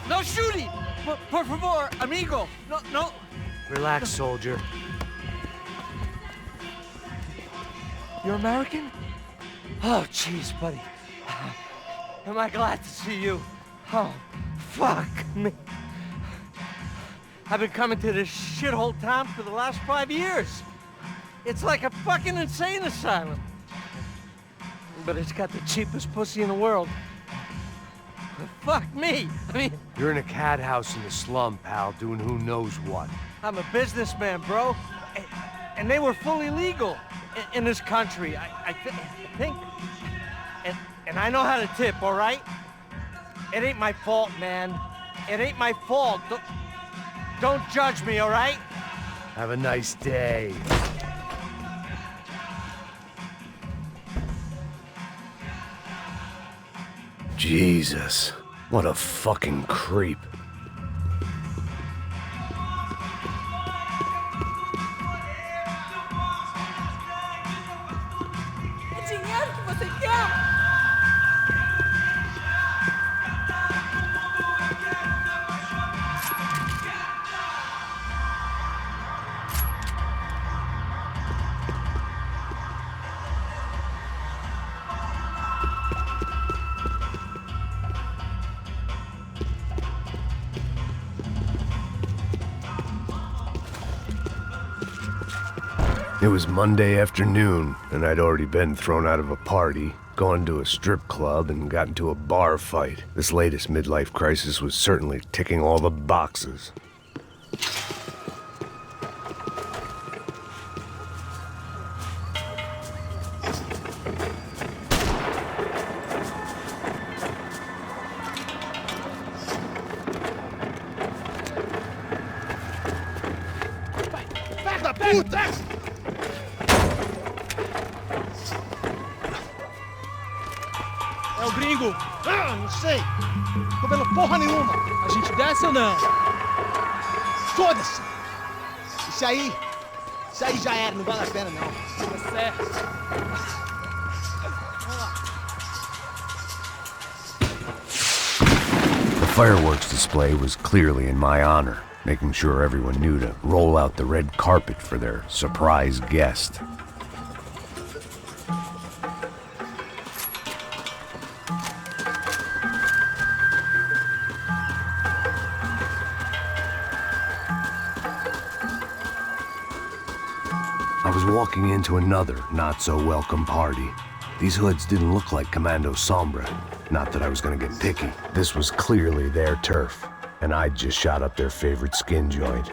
No shooting! Por favor, amigo! No! Relax, soldier. You're American? Oh, jeez, buddy. Am I glad to see you? Oh, fuck me. I've been coming to this shithole town for the last 5 years. It's like a fucking insane asylum. But it's got the cheapest pussy in the world. Fuck me. I mean... You're in a cat house in the slum, pal, doing who knows what. I'm a businessman, bro. And they were fully legal. in this country. I think, and I know how to tip, all right? It ain't my fault, man. It ain't my fault. Don't judge me, all right? Have a nice day. Jesus, what a fucking creep. É dinheiro que você quer? It was Monday afternoon, and I'd already been thrown out of a party, gone to a strip club, and got into a bar fight. This latest midlife crisis was certainly ticking all the boxes. Filha da puta! É o gringo. Ah, não sei. Tô vendo porra nenhuma. A gente desce ou não? Foda-se! Isso aí já era, não vale a pena não. Tá certo. The fireworks display was clearly in my honor, making sure everyone knew to roll out the red carpet for their surprise guest. I was walking into another not-so-welcome party. These hoods didn't look like Commando Sombra. Not that I was gonna get picky. This was clearly their turf, and I'd just shot up their favorite skin joint.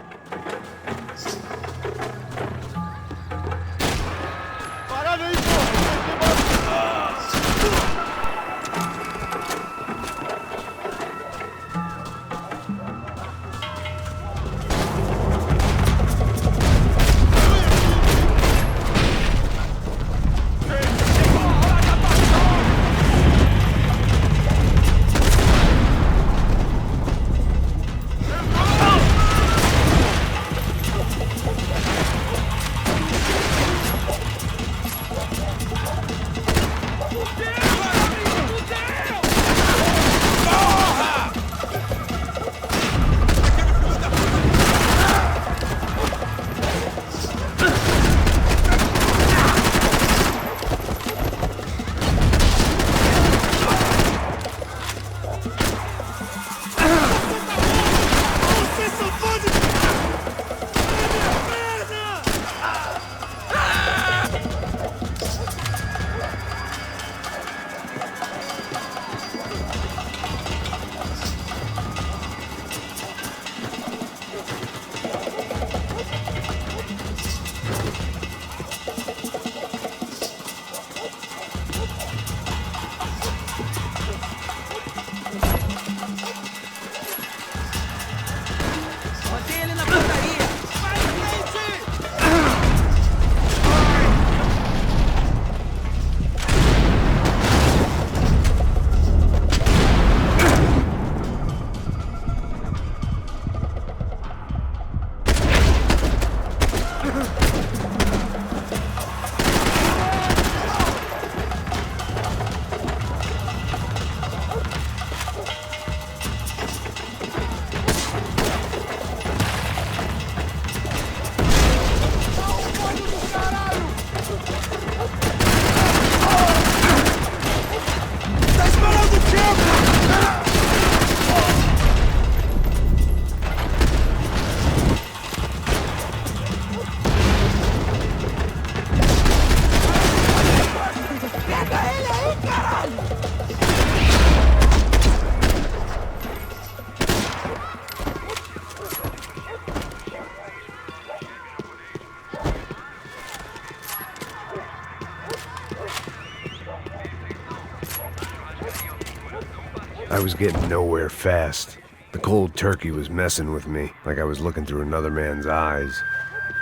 I was getting nowhere fast. The cold turkey was messing with me, like I was looking through another man's eyes.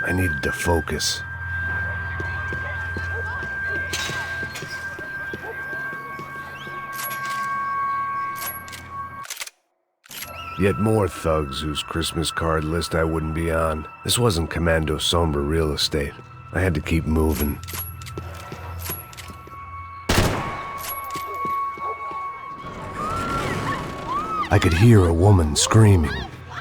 I needed to focus. Yet more thugs whose Christmas card list I wouldn't be on. This wasn't Commando Sombra real estate. I had to keep moving. I could hear a woman screaming.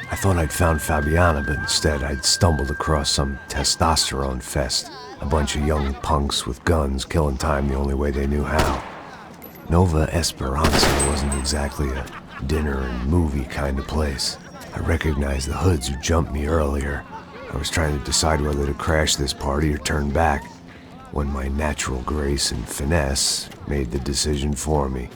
I thought I'd found Fabiana, but instead I'd stumbled across some testosterone fest. A bunch of young punks with guns killing time the only way they knew how. Nova Esperanza wasn't exactly a dinner and movie kind of place. I recognized the hoods who jumped me earlier. I was trying to decide whether to crash this party or turn back, when my natural grace and finesse made the decision for me.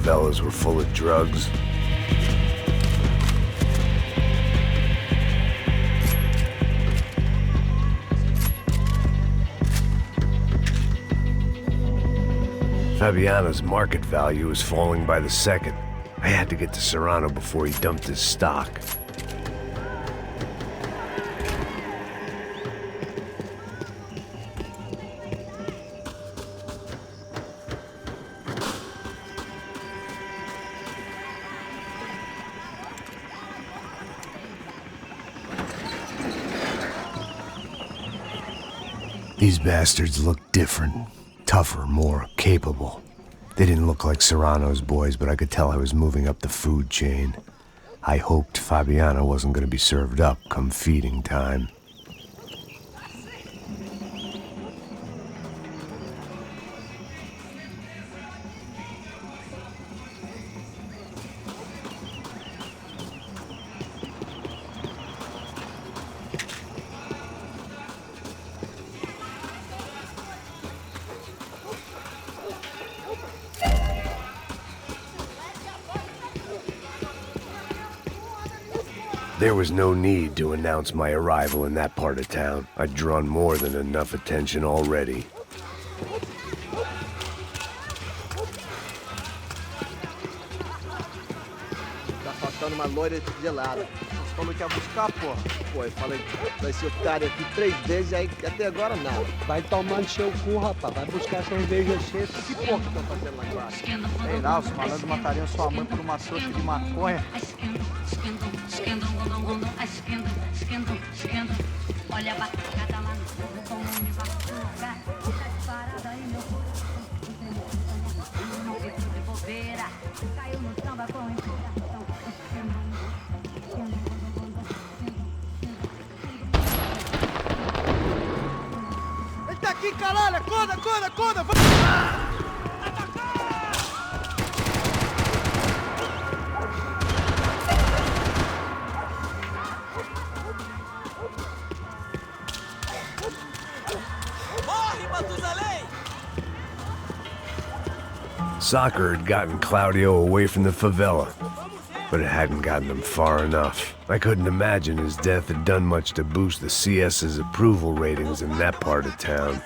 favelas were full of drugs? Fabiano's market value was falling by the second. I had to get to Serrano before he dumped his stock. These bastards looked different. Tougher, more capable. They didn't look like Serrano's boys, but I could tell I was moving up the food chain. I hoped Fabiano wasn't going to be served up come feeding time. There was no need to announce my arrival in that part of town. I'd drawn more than enough attention already. Tá faltando uma loira gelada. Você falou que ia buscar, porra. Pô, eu falei pra esse otário aqui 3 vezes, aí até agora nada. Vai tomando seu cu, rapaz. Vai buscar cerveja seca. Que porra que estão fazendo lá embaixo? Sei lá, os malandros matariam sua mãe por uma trouxa de maconha. Olha a batucada lá no fundo, como me batuca. Tá disparada aí, meu não fico de bobeira. Caiu no samba com inspiração. Ele tá aqui, caralho! Acorda, acorda, acorda! Soccer had gotten Claudio away from the favela, but it hadn't gotten him far enough. I couldn't imagine his death had done much to boost the CS's approval ratings in that part of town.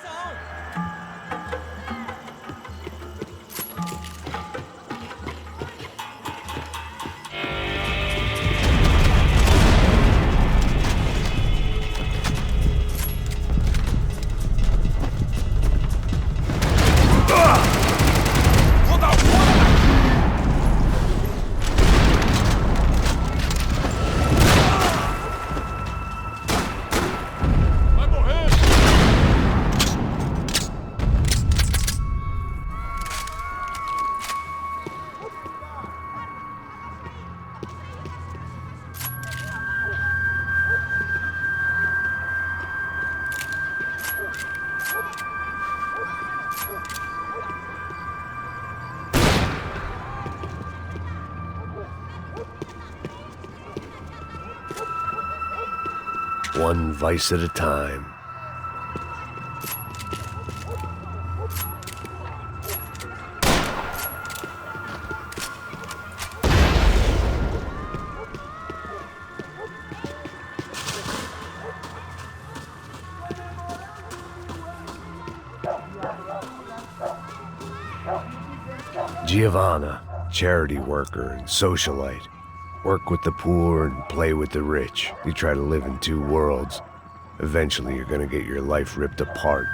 One vice at a time. Giovanna, charity worker and socialite. Work with the poor and play with the rich. You try to live in 2 worlds. Eventually, you're gonna get your life ripped apart.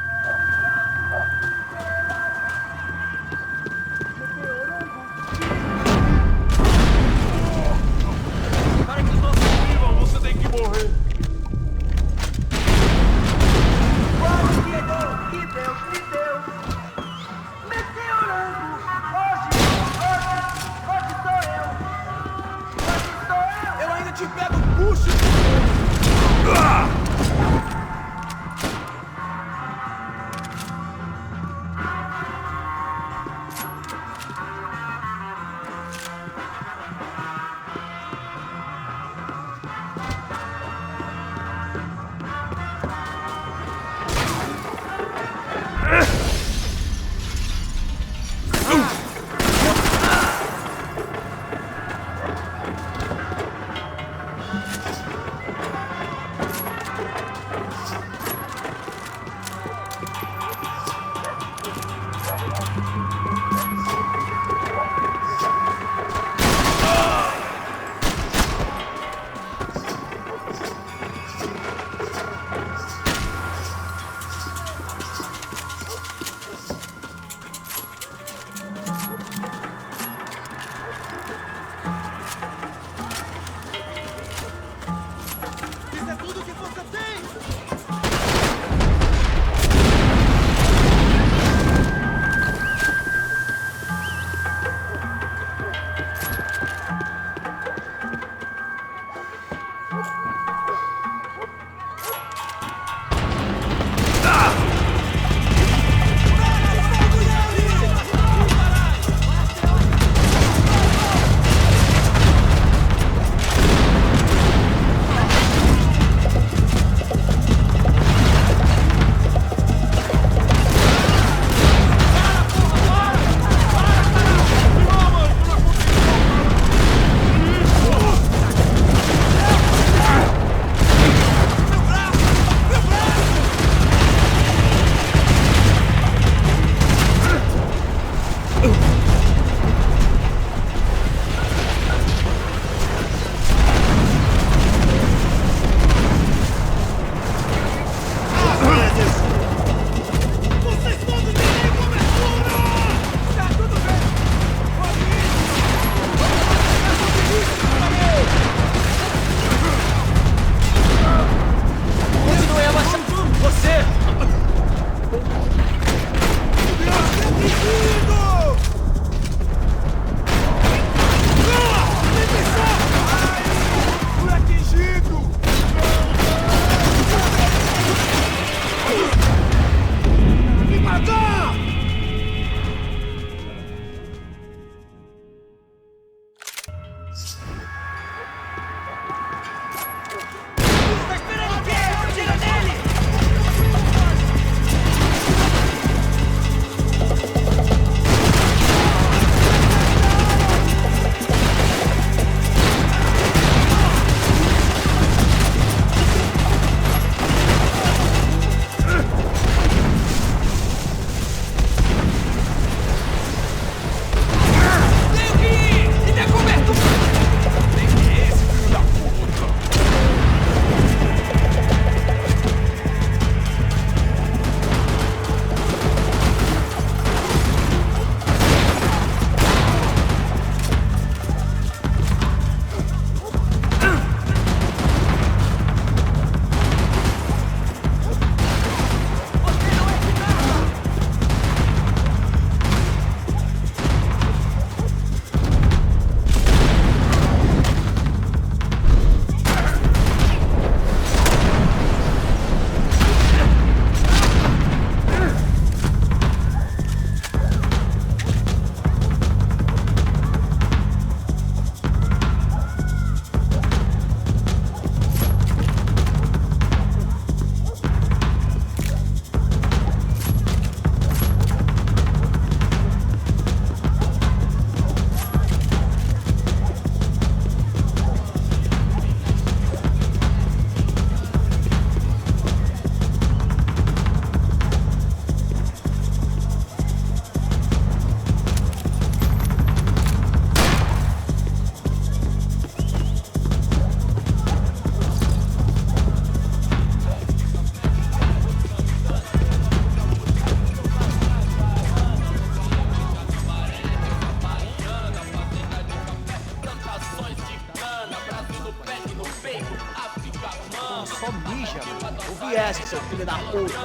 Só mija, mano. Ouvi essa, seu filho da puta.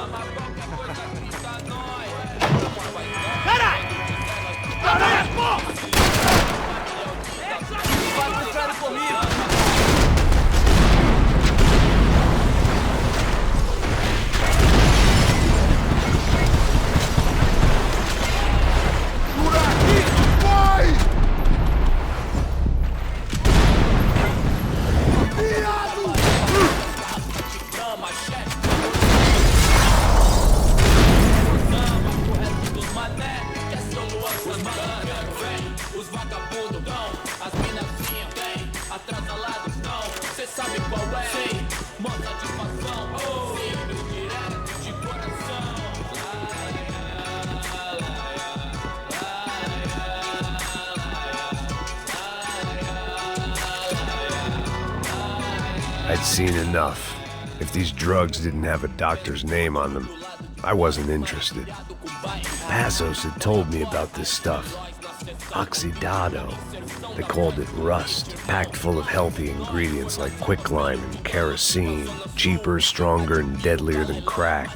Caralho! Caralho, porra! Vai pro inferno comigo! Os vagabundos dão, as minazinhas vêm, atrasalados não, cê sabe qual é? Sim, mó satisfação, sim, direto de coração. I'd seen enough. If these drugs didn't have a doctor's name on them, I wasn't interested. Passos had told me about this stuff. Oxidado. They called it rust, packed full of healthy ingredients like quicklime and kerosene, cheaper, stronger, and deadlier than crack.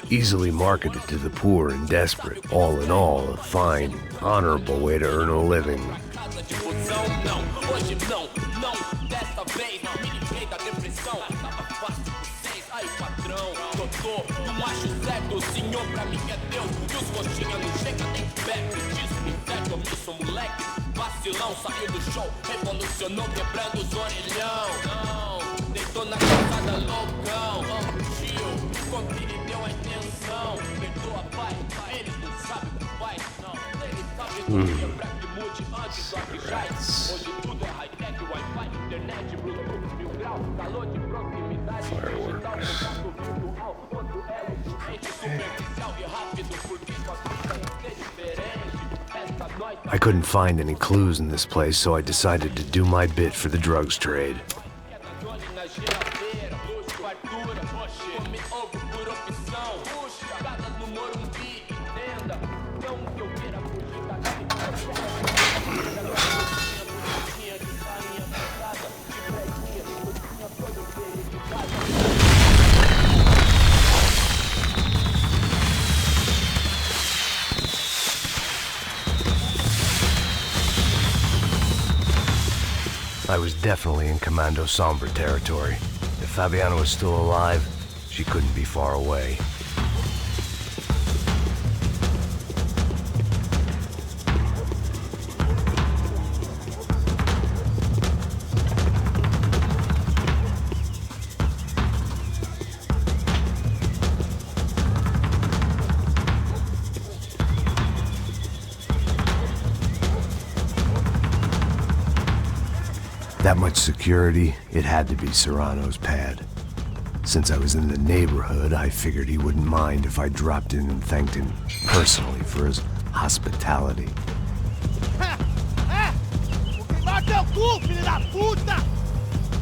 Easily marketed to the poor and desperate. All in all, a fine, honorable way to earn a living. Vacilão, saiu do show, revolucionou, quebrando os orelhão. Não, deitou na calçada loucão. Tio, confere, deu a intenção. Perdoa, pai, ele não sabe o que faz. Não, ele sabe o que é pra que mude antes do que jaz. Hoje tudo é high-tech, Wi-Fi, internet, Bluetooth, 1000 graus, calor de proximidade, digital, contato virtual. Quanto é o doente, superficial e rápido, porque sua vida é diferente. I couldn't find any clues in this place, so I decided to do my bit for the drugs trade. I was definitely in Commando Sombra territory. If Fabiana was still alive, she couldn't be far away. That much security, it had to be Serrano's pad. Since I was in the neighborhood, I figured he wouldn't mind if I dropped in and thanked him personally for his hospitality.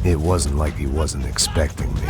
It wasn't like he wasn't expecting me.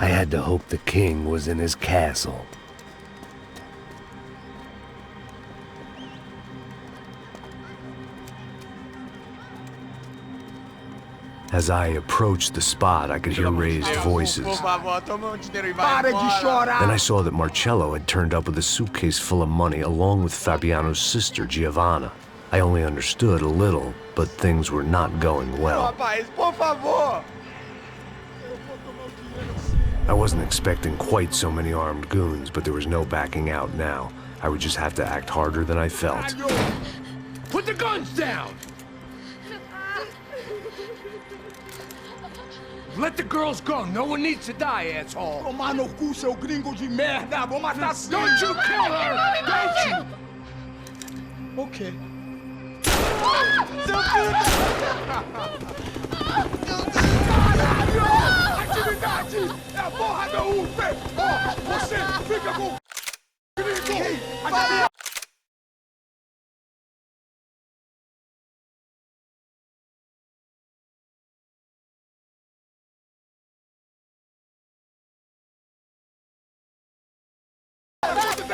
I had to hope the king was in his castle. As I approached the spot, I could hear raised voices. Then I saw that Marcello had turned up with a suitcase full of money along with Fabiano's sister, Giovanna. I only understood a little, but things were not going well. I wasn't expecting quite so many armed goons, but there was no backing out now. I would just have to act harder than I felt. Put the guns down! Let the girls go. No one needs to die, asshole. Tomar no cu, seu gringo de merda. Vou matar sim. Don't you kill her! Don't you? Okay. Seu filho Caralho! Atividade! É a porra da UP! Você fica com o gringo!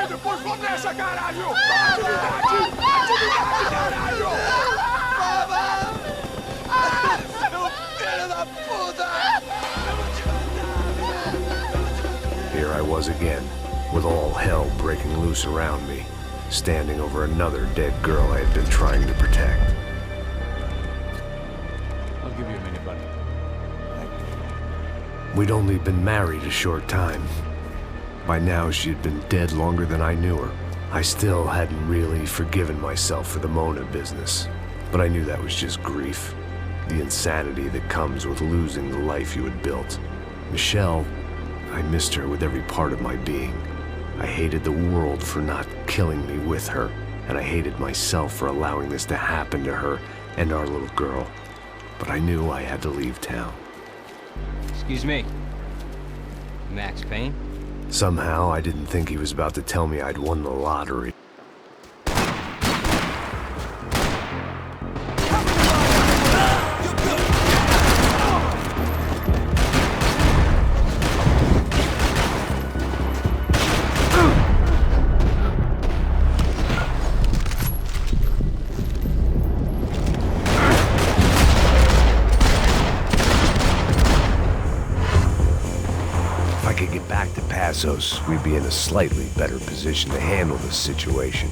Depois começa, caralho! Atividade! Atividade, caralho! Seu filho da puta! Here I was again, with all hell breaking loose around me, standing over another dead girl I had been trying to protect. I'll give you a minute, buddy. We'd only been married a short time. By now, she had been dead longer than I knew her. I still hadn't really forgiven myself for the Mona business, but I knew that was just grief. The insanity that comes with losing the life you had built. Michelle, I missed her with every part of my being. I hated the world for not killing me with her, and I hated myself for allowing this to happen to her and our little girl. But I knew I had to leave town. Excuse me. Max Payne? Somehow, I didn't think he was about to tell me I'd won the lottery. We'd be in a slightly better position to handle this situation.